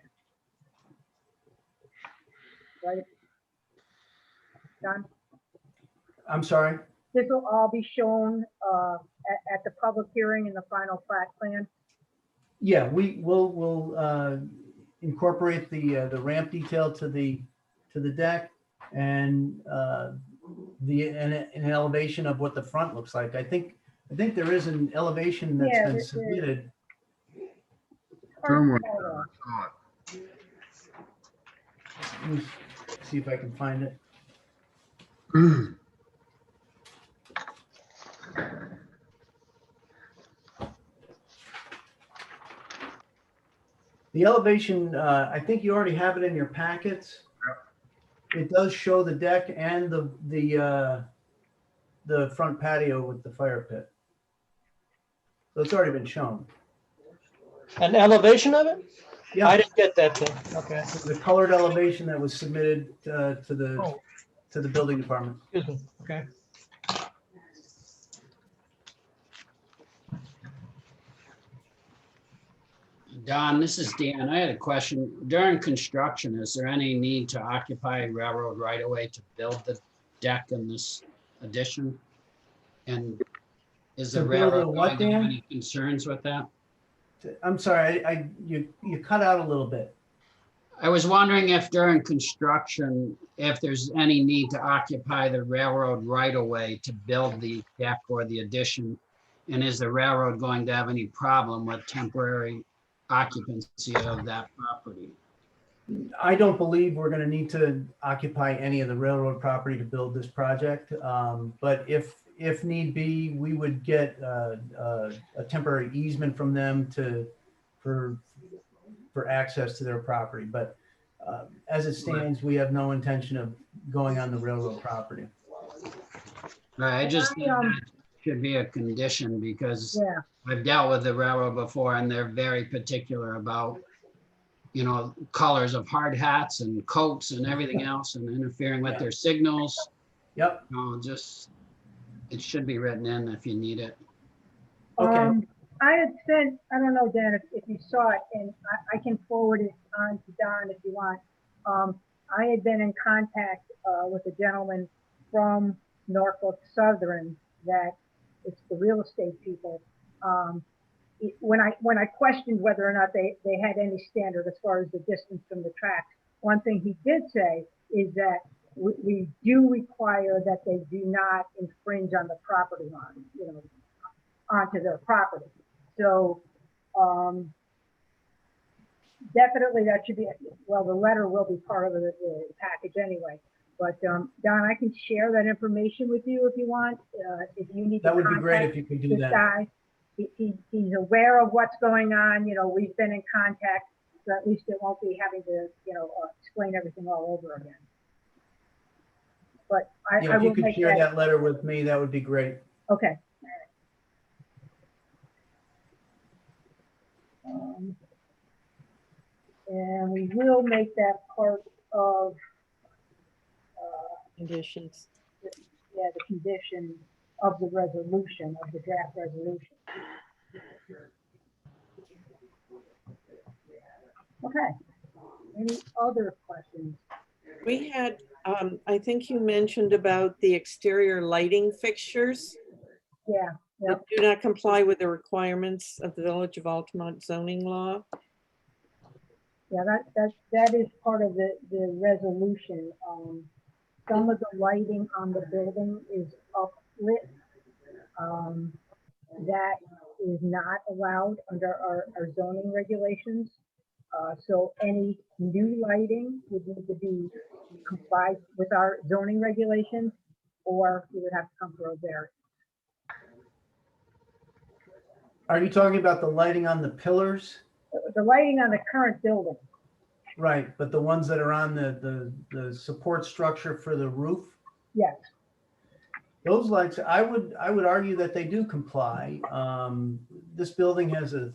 Right? Don? I'm sorry? This will all be shown at the public hearing in the final plat plan? Yeah, we'll incorporate the ramp detail to the deck and an elevation of what the front looks like. I think there is an elevation that's Yeah, been this is- submitted. Somewhere. Let me see if I can find it. The elevation, I think you already have it in your packets. It does show the deck and the front patio with the fire pit. So it's already been shown. An elevation of it? Yeah. I didn't get that thing. Okay. The colored elevation that was submitted to Oh. the building department. Excuse me. Okay. Don, this is Dan. I had a question. During construction, is there any need to occupy railroad right of way to build the deck in this addition? And is the To build a railroad what, going to have Dan? any concerns with that? I'm sorry, you cut out a little bit. I was wondering if during construction, if there's any need to occupy the railroad right of way to build the deck or the addition? And is the railroad going to have any problem with temporary occupancy of that property? I don't believe we're going to need to occupy any of the railroad property to build this project. But if need be, we would get a temporary easement from them for access to their property. But as it stands, we have no intention of going on the railroad property. Right, I just think that should be a condition because Yeah. I've dealt with the railroad before and they're very particular about, you know, colors of hard hats and coats and everything else and interfering with their signals. Yep. No, just, it should be written in if you need it. Okay. I had sent, I don't know, Dan, if you saw it, and I can forward it on to Don if you want. I had been in contact with a gentleman from Norfolk Southern that it's the real estate people. When I questioned whether or not they had any standard as far as the distance from the tracks, one thing he did say is that we do require that they do not infringe on the property line, you know, onto their property. So definitely that should be, well, the letter will be part of the package anyway. But Don, I can share that information with you if you want. If you need to That would be great contact if you could do this that. guy. He's aware of what's going on. You know, we've been in contact, so at least it won't be having to, you know, explain everything all over again. But Yeah, I if you will could make share that letter with me, that would be great. Okay. And we will make that part of Conditions. yeah, the condition of the resolution, of the draft resolution. Okay, any other questions? We had, I think you mentioned about the exterior lighting fixtures Yeah, that do not comply with the requirements of the Village of Altamont zoning law. yeah, that is part of the resolution. Some of the lighting on the building is uplit. That is not allowed under our zoning regulations. So any new lighting would need to be complied with our zoning regulations, or you would have to come for a variance. Are you talking about the lighting on the pillars? The lighting on the current building, Right, but the ones that are on the support structure for the roof? yes. Those lights, I would argue that they do comply. This building has a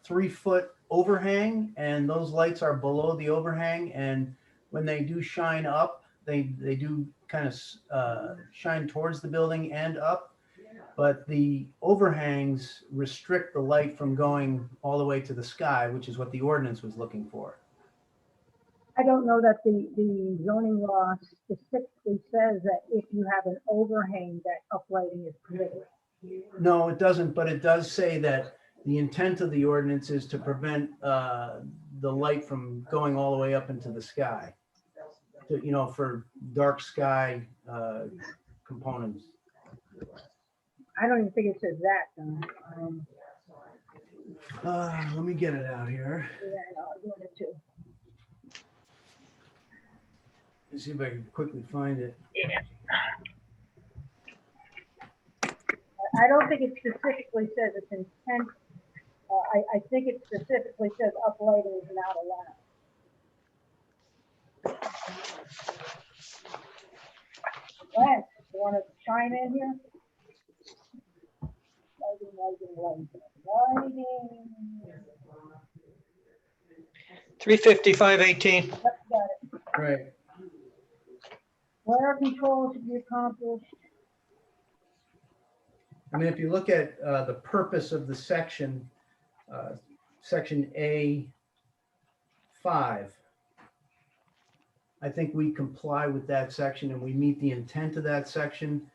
3-foot overhang, and those lights are below the overhang. And when they do shine up, they do kind of shine towards the building and up. But the overhangs restrict the light from going all the way to the sky, which is what the ordinance was looking for. I don't know that the zoning law specifically says that if you have an overhang, that uplighting is permitted. No, it doesn't, but it does say that the intent of the ordinance is to prevent the light from going all the way up into the sky. For dark sky components. I don't even think it says that. Let me get it out here. Yeah, no, I'm doing it too. Let's see if I can quickly find it. I don't think it specifically says it's intent. I think it specifically says uplighting is not allowed. Lance, you want to chime in here? Lighting. 35518. Yep, got it. Right. Glare control should be accomplished. I mean, if you look at the purpose of the section, section A5, I think we comply with that section and we meet the intent of that section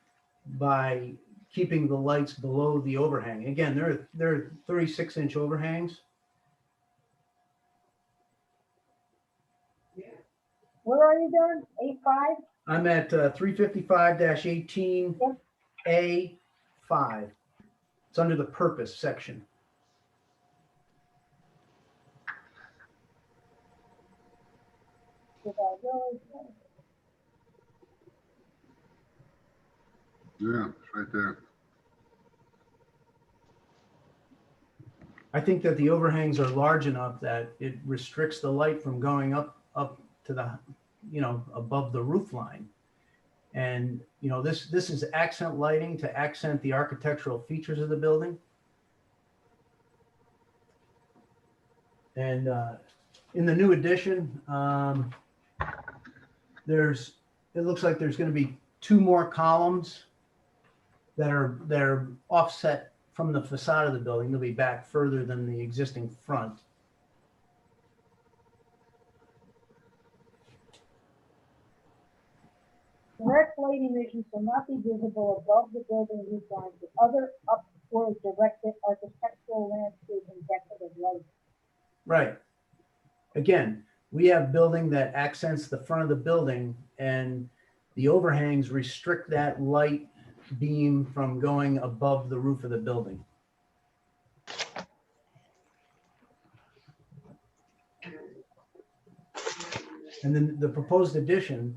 by keeping the lights below the overhang. Again, there are 36-inch overhangs. Where are you doing? 8.5? I'm at 355-18A5. It's under the purpose section. Yeah, it's right there. I think that the overhangs are large enough that it restricts the light from going up to the, above the roof line. And, this is accent lighting to accent the architectural features of the building. And in the new addition, it looks like there's going to be 2 more columns that are offset from the facade of the building. They'll be back further than the existing front. Direct lighting emissions will not be visible above the building roof lines with other upward directed architectural, landscape, and decorative lighting. Right. Again, we have building that accents the front of the building, and the overhangs restrict that light beam from going above the roof of the building. And then the proposed addition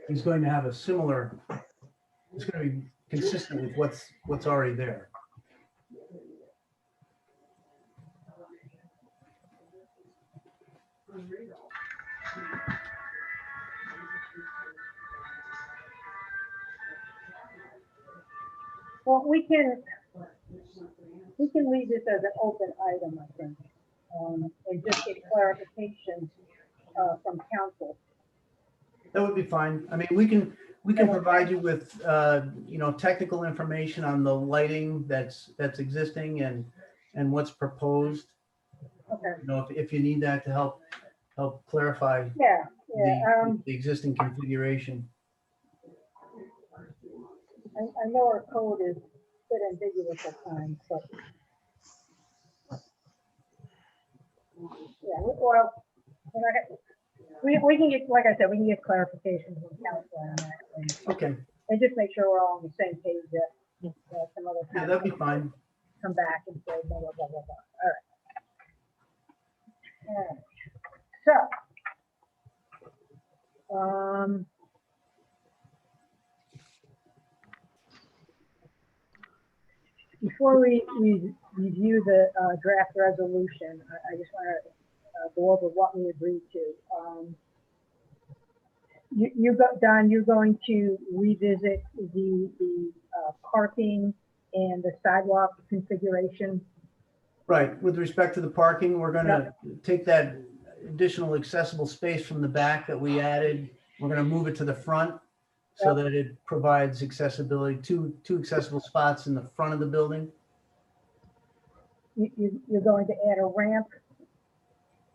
is going to have a similar, it's going to be consistent with what's already there. Well, we can leave this as an open item, I think, and just get clarification from council. That would be fine. I mean, We can provide you with, technical information on the lighting that's existing and what's proposed. Okay, If you need that to help clarify yeah, yeah, the existing configuration. I know our code is a bit ambiguous at times, but. Yeah, well, we can get, like I said, we can get clarification from council on that. Okay, And just make sure we're all on the same page that some other. yeah, that'd be fine. Come back and say blah, blah, blah, blah, blah. All right. So. Before we review the draft resolution, I just want to go over what we agreed to. Don, you're going to revisit the parking and the sidewalk configuration. Right, with respect to the parking, we're gonna take that additional accessible space from the back that we added. We're gonna move it to the front so that it provides accessibility, two accessible spots in the front of the building. You're going to add a ramp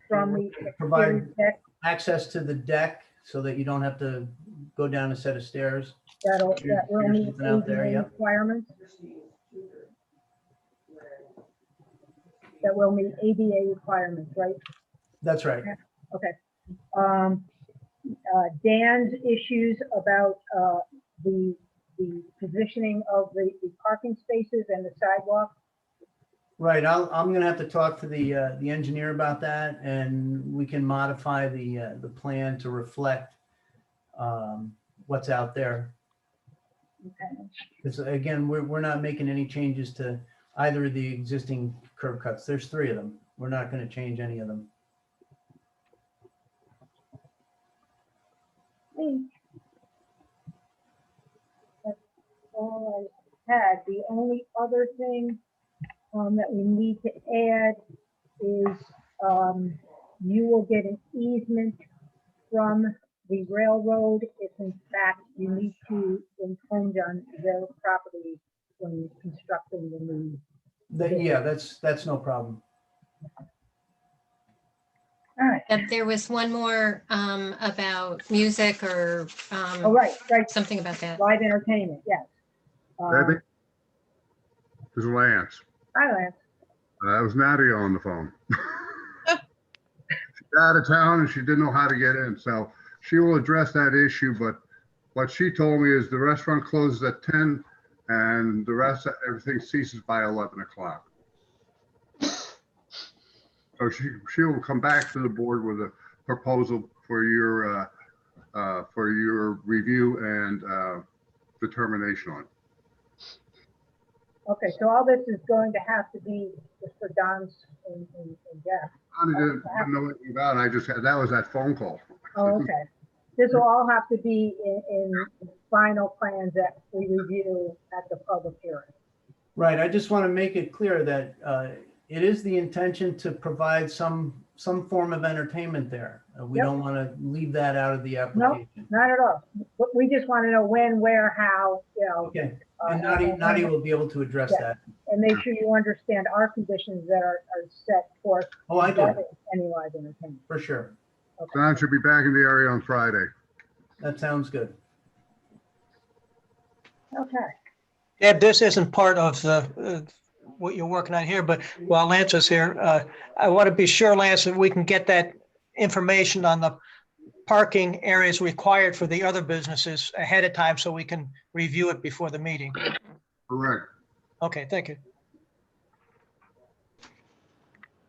from the Provide deck. access to the deck so that you don't have to go down a set of stairs. That will Here's meet something out there, ADA yep. requirements. That will meet ADA requirements, right? That's right. Okay. Dan's issues about the positioning of the parking spaces and the sidewalk. Right, I'm gonna have to talk to the engineer about that, and we can modify the plan to reflect what's out there. Okay. Because again, we're not making any changes to either of the existing curb cuts. There's 3 of them. We're not gonna change any of them. That's all I had. The only other thing that we need to add is you will get an easement from the railroad if in fact you need to infringe on their property when constructing the new. Yeah, that's no problem. All right. There was one more about music or Oh, right. something about that. Live entertainment, yes. Debbie? This is Lance. Hi, Lance. That was Nadia on the phone. She's out of town and she didn't know how to get in, so she will address that issue, but what she told me is the restaurant closes at 10 and the rest, everything ceases by 11 o'clock. So she will come back to the board with a proposal for your review and determination on. Okay, so all this is going to have to be just for Don's and Jeff. I didn't know anything about it. That was that phone call. Oh, okay. This will all have to be in final plans that we review at the public hearing. Right, I just want to make it clear that it is the intention to provide some form of entertainment there. We Yep. don't want to leave that out of the No, application. not at all. But we just want to know when, where, how, Okay, and Nadia will be able to address Yeah. that. and make sure you understand our conditions that are set forth. Oh, I do, regarding any live entertainment. for sure. Don should be back in the area on Friday. That sounds good. Okay. Deb, this isn't part of the, what you're working on here, but while Lance is here, I want to be sure, Lance, that we can get that information on the parking areas required for the other businesses ahead of time so we can review it before the meeting. Correct. Okay, thank you.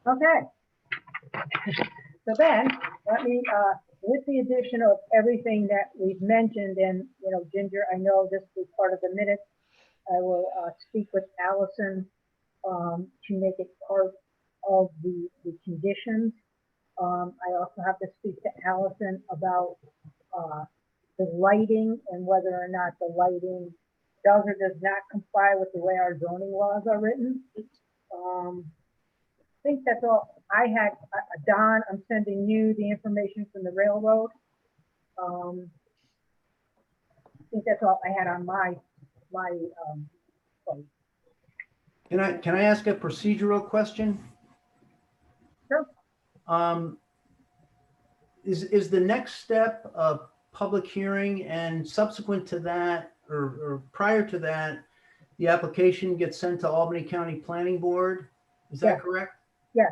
Okay. So then, let me, with the addition of everything that we've mentioned, and, Ginger, I know this will be part of the minutes, I will speak with Allison to make it part of the conditions. I also have to speak to Allison about the lighting and whether or not the lighting does or does not comply with the way our zoning laws are written. I think that's all I had. Don, I'm sending you the information from the railroad. think that's all I had on my, plate. Can I ask a procedural question? Sure. Is the next step a public hearing, and subsequent to that, or prior to that, the application gets sent to Albany County Planning Board? Is that Yes. correct? Yes.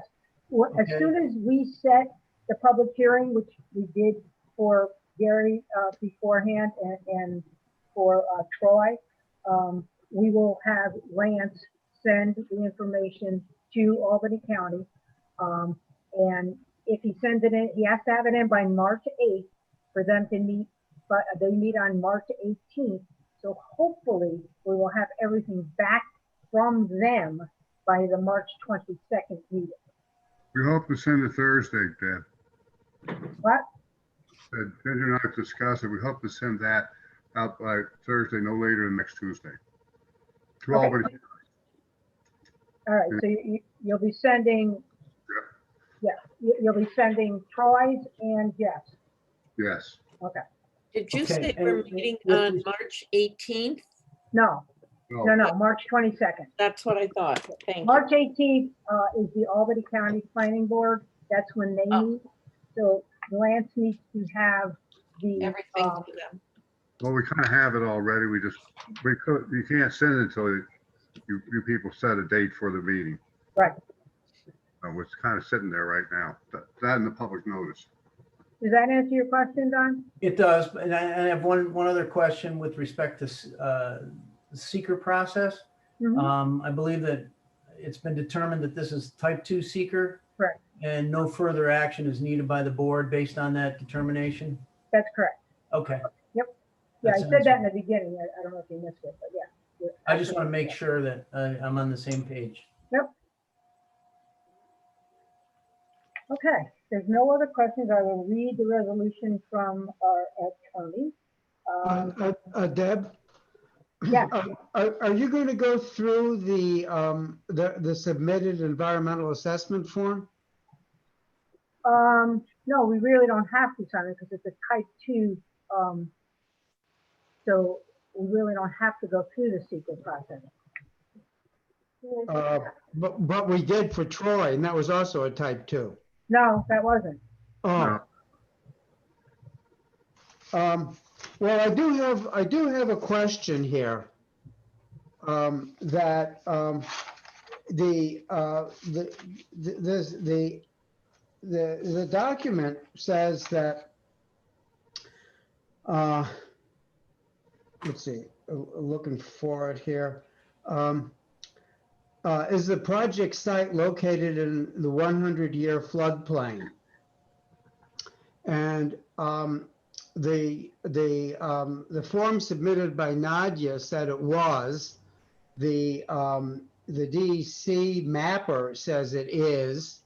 Well, as Okay. soon as we set the public hearing, which we did for Gary beforehand and for Troy, we will have Lance send the information to Albany County. And if he sends it in, he has to have it in by March 8th for them to meet, but they meet on March 18th. So hopefully we will have everything back from them by the March 22nd meeting. We hope to send it Thursday, Deb. What? Ginger and I have discussed it. We hope to send that out by Thursday, no later than next Tuesday. To Okay. Albany. All right, so you'll be sending, you'll be sending Troy's and Jeff's. Yes. Okay. Did you Okay, say we're and meeting with on this- March 18th? No, no, March 22nd. That's what I thought. Thank you. March 18th is the Albany County Planning Board. That's when they meet. So Lance needs to have the, Everything to them. Well, we kind of have it already. You can't send it until you people set a date for the meeting. right. It's kind of sitting there right now. That and the public notice. Does that answer your question, Don? It does, and I have one other question with respect to the seeker process. Mhm. I believe that it's been determined that this is type 2 seeker. Correct. And no further action is needed by the board based on that determination? That's correct. Okay. Yep. Yeah, I That said that sounds- in the beginning. I don't know if you missed it, but yeah. you're I just want to absolutely make sure that I'm on the same page. Yep. Okay, there's no other questions. I will read the resolution from our attorney. Deb? Yeah. Are you going to go through the submitted environmental assessment form? No, we really don't have to sign it because it's a type 2. So we really don't have to go through the secret process. But we did for Troy, and that was also a type 2. No, that wasn't. Oh. Well, I do have a question here. That the document says that, let's see, looking for it here. Is the project site located in the 100-year floodplain? And the form submitted by Nadia said it was. The DEC mapper says it is.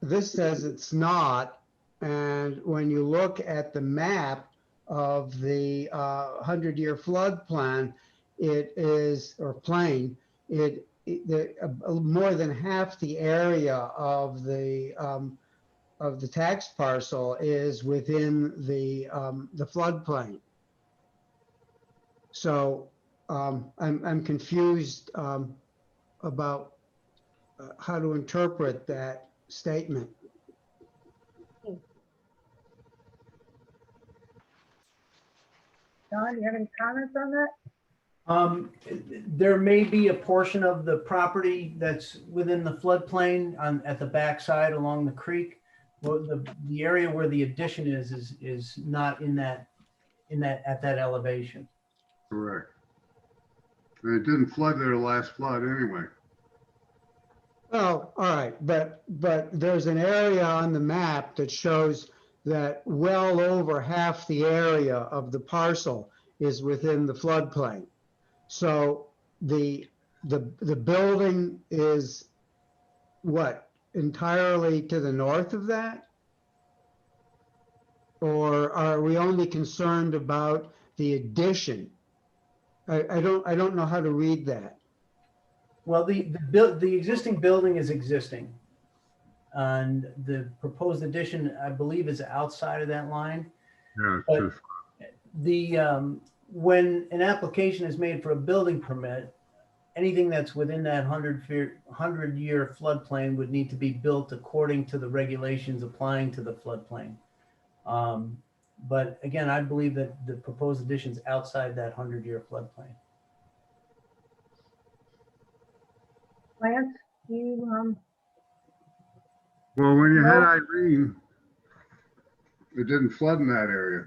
This says it's not. And when you look at the map of the 100-year flood plan, it is, or plain, more than half the area of the tax parcel is within the floodplain. So I'm confused about how to interpret that statement. Don, you have any comments on that? There may be a portion of the property that's within the floodplain at the backside along the creek. Well, the area where the addition is not at that elevation. Correct. And it didn't flood there the last flood anyway. Oh, all right, but there's an area on the map that shows that well over half the area of the parcel is within the floodplain. So the building is what, entirely to the north of that? Or are we only concerned about the addition? I don't know how to read that. Well, the existing building is existing. And the proposed addition, I believe, is outside of that line. Yeah, But when an application is made for a building permit, anything that's within that 100-year floodplain would need to be built according to the regulations applying to the floodplain. But again, I believe that the proposed additions outside that 100-year floodplain. Lance, you, Well, when you had No. Irene, it didn't flood in that area.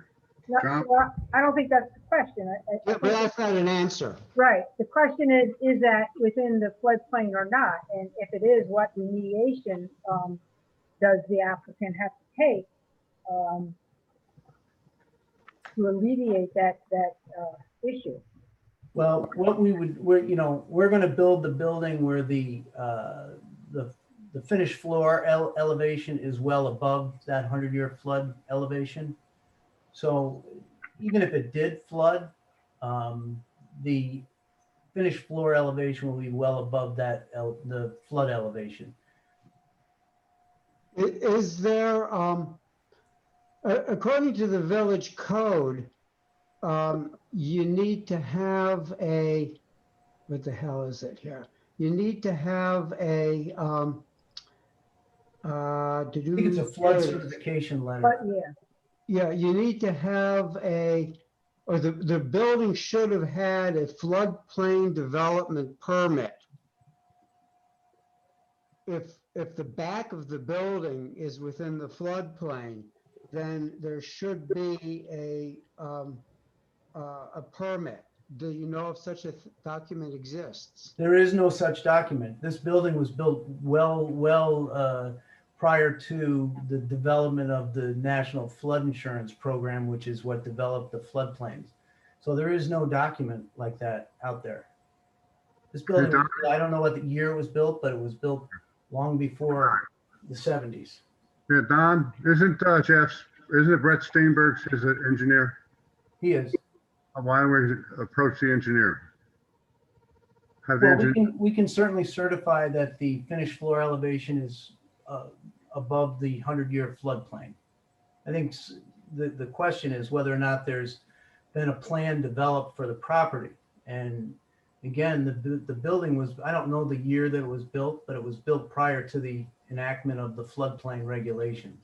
no, John? well, I don't think that's the question. Yeah, but that's not an answer. Right, the question is that within the floodplain or not? And if it is, what remediation, does the applicant have to take, to alleviate that issue? Well, what we're going to build the building where the finished floor elevation is well above that 100-year flood elevation. So even if it did flood, the finished floor elevation will be well above that the flood elevation. Is there, according to the village code, you need to have what the hell is it here? You need to have I think it's a flood certification letter. But yeah, Yeah, you need to have or the building should have had a floodplain development permit. If the back of the building is within the floodplain, then there should be a permit. Do you know if such a document exists? There is no such document. This building was built well prior to the development of the National Flood Insurance Program, which is what developed the floodplains. So there is no document like that out there. This building, I don't know what the year it was built, but it was built long before the 70s. Yeah, Don, isn't it Brett Steinberg's his engineer? He is. Why don't we approach the engineer? Have the Well, engineer, we can certainly certify that the finished floor elevation is above the 100-year floodplain. I think the question is whether or not there's been a plan developed for the property. And again, the building was, I don't know the year that it was built, but it was built prior to the enactment of the floodplain regulations.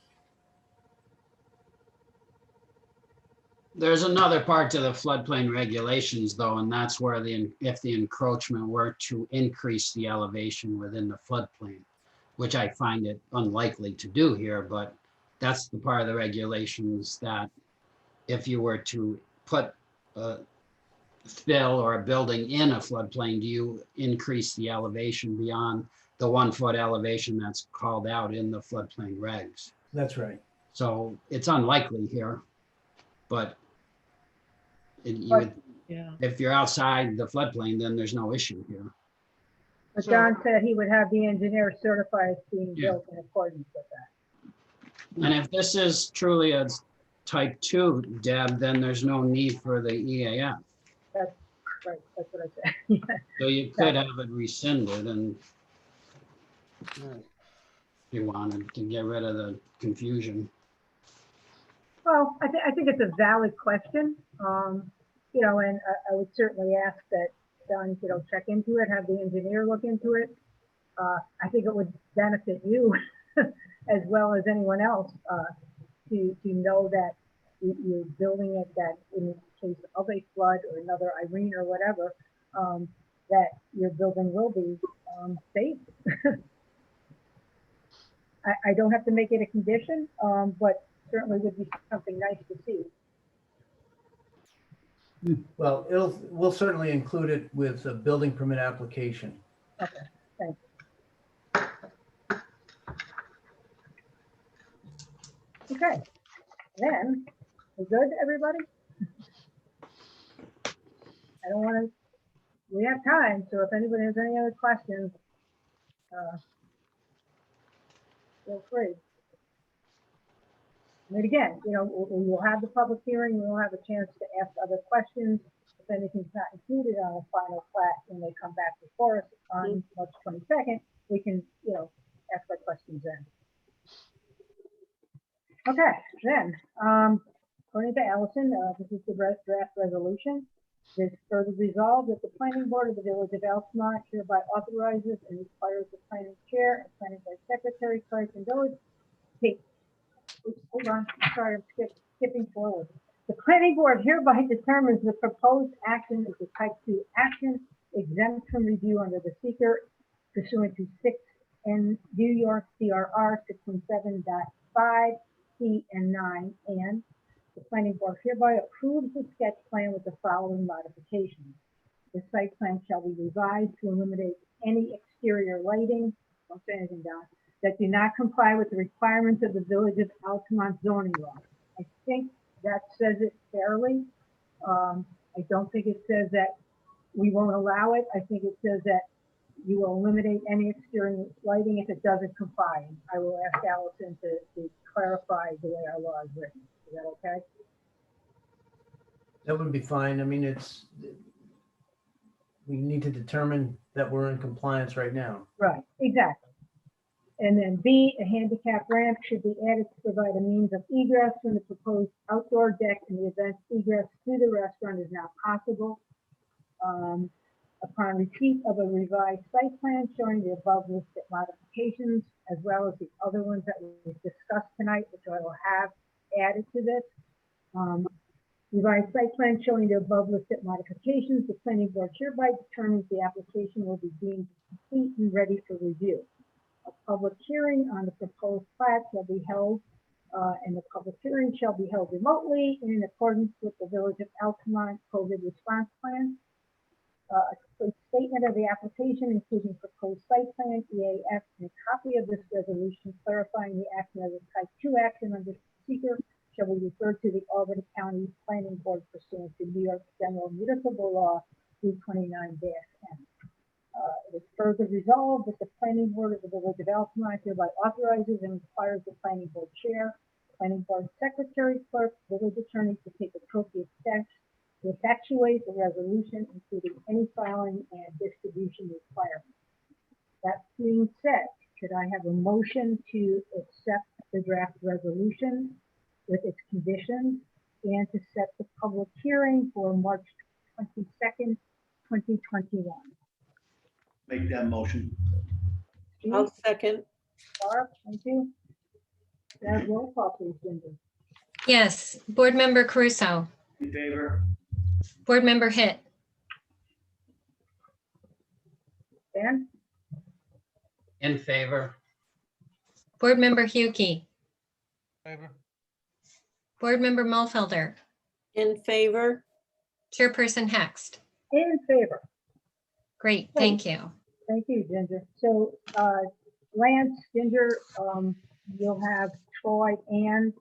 There's another part to the floodplain regulations though, and that's where if the encroachment were to increase the elevation within the floodplain, which I find it unlikely to do here, but that's the part of the regulations that if you were to put a fill or a building in a floodplain, do you increase the elevation beyond the 1 foot elevation that's called out in the floodplain regs? That's right. So it's unlikely here, but if you're outside the floodplain, then there's no issue here. but John said he would have the engineer certify it's being built in accordance with that. And if this is truly a type 2, Deb, then there's no need for the EAF. That's right, that's what I said. So you could have it rescinded and if you wanted to get rid of the confusion. Well, I think it's a valid question, and I would certainly ask that Don, check into it, have the engineer look into it. I think it would benefit you as well as anyone else to know that you're building it, that in the case of a flood or another Irene or whatever, that your building will be safe. I don't have to make it a condition, but certainly would be something nice to see. Well, we'll certainly include it with a building permit application. Okay, thanks. Okay, then, we're good, everybody? I don't want to, we have time, so if anybody has any other questions, feel free. And again, we will have the public hearing, we will have a chance to ask other questions. If anything's not included on the final plat when they come back before us on March 22nd, we can, ask our questions then. Okay, then, according to Allison, this is the draft resolution. This further resolved that the planning board of the village of Altamont hereby authorizes and requires the planning chair and planning board secretary, clerk, and village take. Hold on, I'm sorry, I'm skipping forward. The planning board hereby determines the proposed action is a type 2 action exempt from review under the seeker pursuant to 6 and New York CRR 617.5 C and 9, and the planning board hereby approves the sketch plan with the following modifications. The site plan shall be revised to eliminate any exterior lighting, don't say anything down, that do not comply with the requirements of the Village of Altamont zoning law. I think that says it fairly. I don't think it says that we won't allow it. I think it says that you will eliminate any exterior lighting if it doesn't comply. I will ask Allison to clarify the way our law is written. Is that okay? That would be fine. I mean, we need to determine that we're in compliance right now. Right, exactly. And then B, a handicap ramp should be added to provide a means of egress from the proposed outdoor deck in the event egress to the restaurant is not possible. Upon receipt of a revised site plan showing the above listed modifications, as well as the other ones that we discussed tonight, which I will have added to this. Revised site plan showing the above listed modifications, the planning board hereby determines the application will be deemed complete and ready for review. A public hearing on the proposed plat shall be held, and the public hearing shall be held remotely in accordance with the Village of Altamont COVID response plan. A complete statement of the application, including proposed site plan, EAF, and a copy of this resolution clarifying the action as a type 2 action under seeker shall be referred to the Albany County Planning Board pursuant to New York General Municipal Law 229-M. It is further resolved that the planning board of the Village of Altamont hereby authorizes and requires the planning board chair, planning board secretary, clerk, village attorney to take appropriate steps to effectuate the resolution, including any filing and distribution requirements. That being said, could I have a motion to accept the draft resolution with its conditions and to set the public hearing for March 22nd, 2021? Make that motion. I'll second. Barb, thank you. That roll call, please, Ginger. Yes, Board Member Caruso, In favor? Board Member Hit, Dan, In favor? Board Member Huki, Favor? Board Member Mulfelder, In favor? Chairperson Hext. in favor. Great, thank you. Thank you, Ginger. So, Lance, Ginger, you'll have Troy and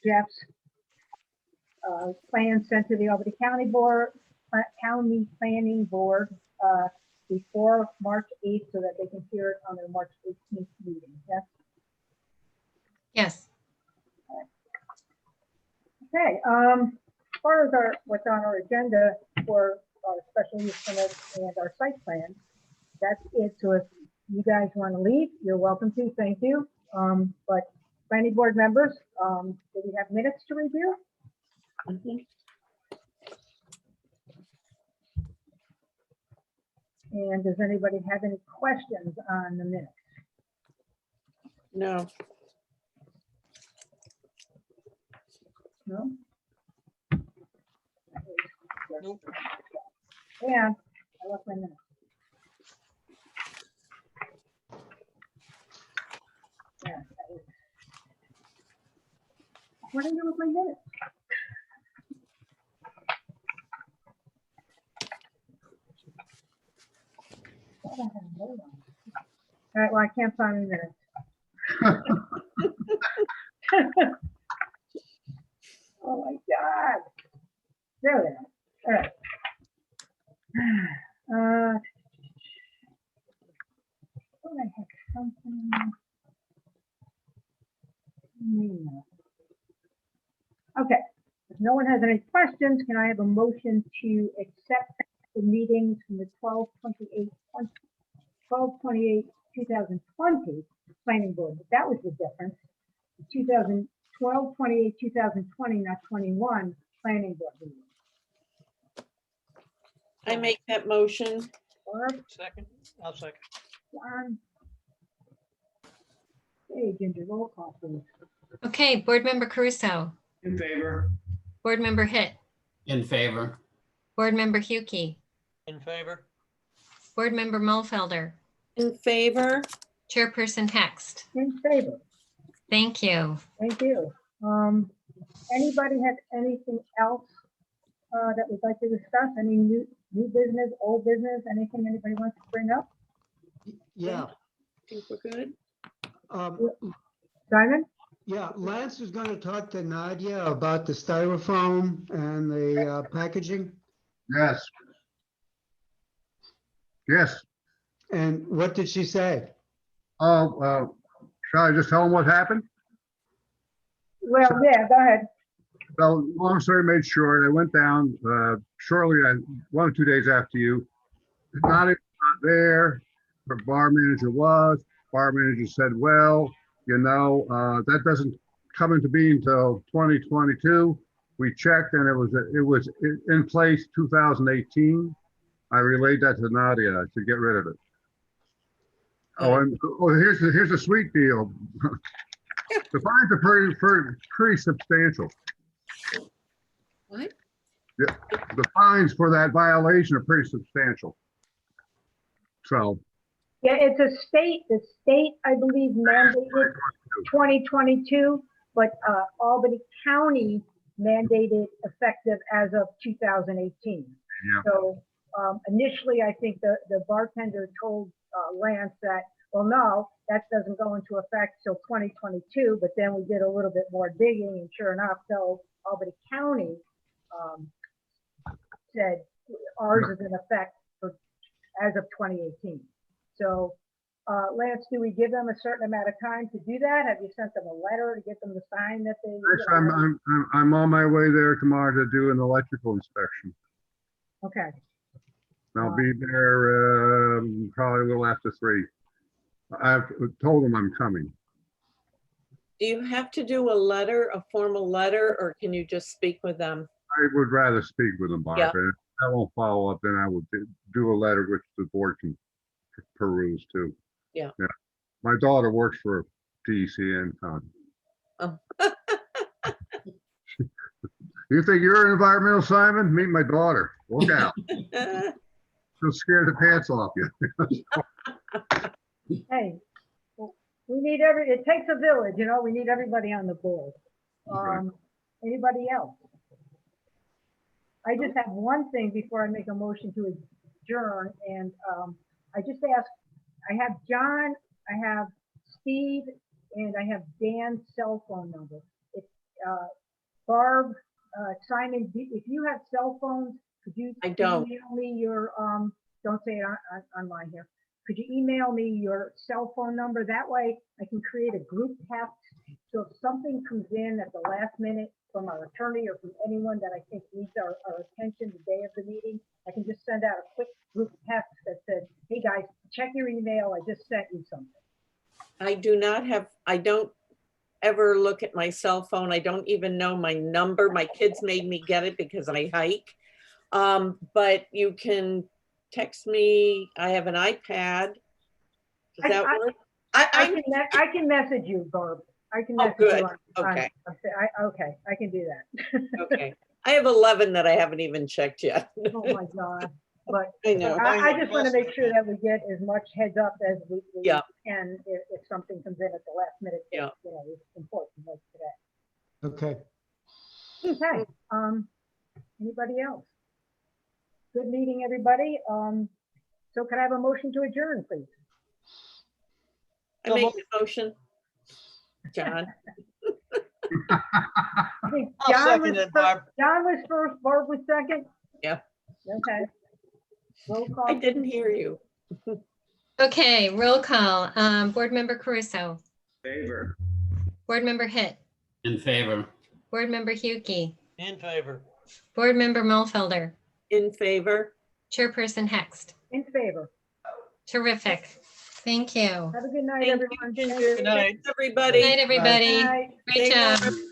Jeff's plan sent to the Albany County County Planning Board before March 8th so that they can hear it on their March 18th meeting. Yes? Yes, Okay, as far as what's on our agenda for our special use permit and our site plan, that's it. So if you guys want to leave, you're welcome to. Thank you. But planning board members, do we have minutes to review? And does anybody have any questions on the minutes? No. No? Nope. And I left my minutes. Yeah, that is- what did I do with my minutes? Thought I had a note on it. All right, well, I can't find my minutes. Oh my God. There we are. All right. Thought I had something. Okay, if no one has any questions, can I have a motion to accept the meetings from the 12/28/2020 planning board? That was the difference. The 2020 12/28/2020, not 21, planning board meeting. I make that motion. Barb, Second, I'll second. John. Okay, Ginger, roll call, please. Okay, Board Member Caruso, In favor? Board Member Hit, In favor. Board Member Huki, In favor? Board Member Mulfelder, In favor? Chairperson Hext. In favor. Thank you. Thank you. Anybody have anything else that we'd like to discuss? Any new business, old business, anything anybody wants to bring up? Yeah. Think we're good? Simon? Yeah, Lance was going to talk to Nadia about the styrofoam and the packaging. Yes. Yes. And what did she say? Oh, shall I just tell them what happened? Well, yeah, go ahead. So long story made short, I went down shortly, 1 or 2 days after you. Not there, the bar manager was. Bar manager said, well, you know, that doesn't come into being until 2022. We checked and it was in place 2018. I relayed that to Nadia. I said, get rid of it. Oh, and here's the sweet deal. The fines are pretty substantial. What? Yeah, the fines for that violation are pretty substantial. So, Yeah, it's the state, I believe, mandated 2022, but Albany County mandated effective as of 2018. yeah, So initially, I think the bartender told Lance that, well, no, that doesn't go into effect till 2022, but then we did a little bit more digging, and sure enough, so Albany County said ours is in effect for as of 2018. So Lance, do we give them a certain amount of time to do that? Have you sent them a letter to get them to sign that they? actually, I'm on my way there tomorrow to do an electrical inspection. Okay. I'll be there probably a little after 3. I've told them I'm coming. Do you have to do a letter, a formal letter, or can you just speak with them? I would rather speak with them, Barb. Yeah. And if I won't follow up, then I would do a letter which the board can peruse too. Yeah. Yeah. My daughter works for DECN. Oh. You think you're an environmental, Simon? Meet my daughter. Look out. She'll scare the pants off you. Hey, we need it takes a village, you know, we need everybody on the board. Anybody else? I just have one thing before I make a motion to adjourn, and I just asked, I have John, I have Steve, and I have Dan's cell phone number. It's Barb, Simon, if you have cell phones, could you I don't. email me your, don't say it online here. Could you email me your cell phone number? That way I can create a group text. So if something comes in at the last minute from our attorney or from anyone that I think needs our attention the day of the meeting, I can just send out a quick group text that says, hey guys, check your email. I just sent you something. I don't ever look at my cell phone. I don't even know my number. My kids made me get it because I hike. But you can text me. I have an iPad. Does that work? I can message you, Barb. I can message good. you on, Okay. Okay, I can do that. Okay. I have 11 that I haven't even checked yet. Oh my God. But I know. I just want to make sure that we get as much heads up as we Yeah. can if something comes in at the last minute. Yeah. You know, it's important like today. Okay. Okay, anybody else? Good meeting, everybody. So can I have a motion to adjourn, please? I make the motion. John. I think I'll John second was it, Barb. John was first, Barb was second? Yeah. Okay. Roll call. I didn't hear you. Okay, roll call. Board Member Caruso, Favor. Board Member Hit, In favor. Board Member Huki, In favor. Board Member Mulfelder, In favor. Chairperson Hext. In favor. Terrific. Thank you. Have a good night, Thank you, everyone. Ginger. Thank you. Good night. Thanks, everybody. Good night, everybody. Bye. Great Stay job. warm.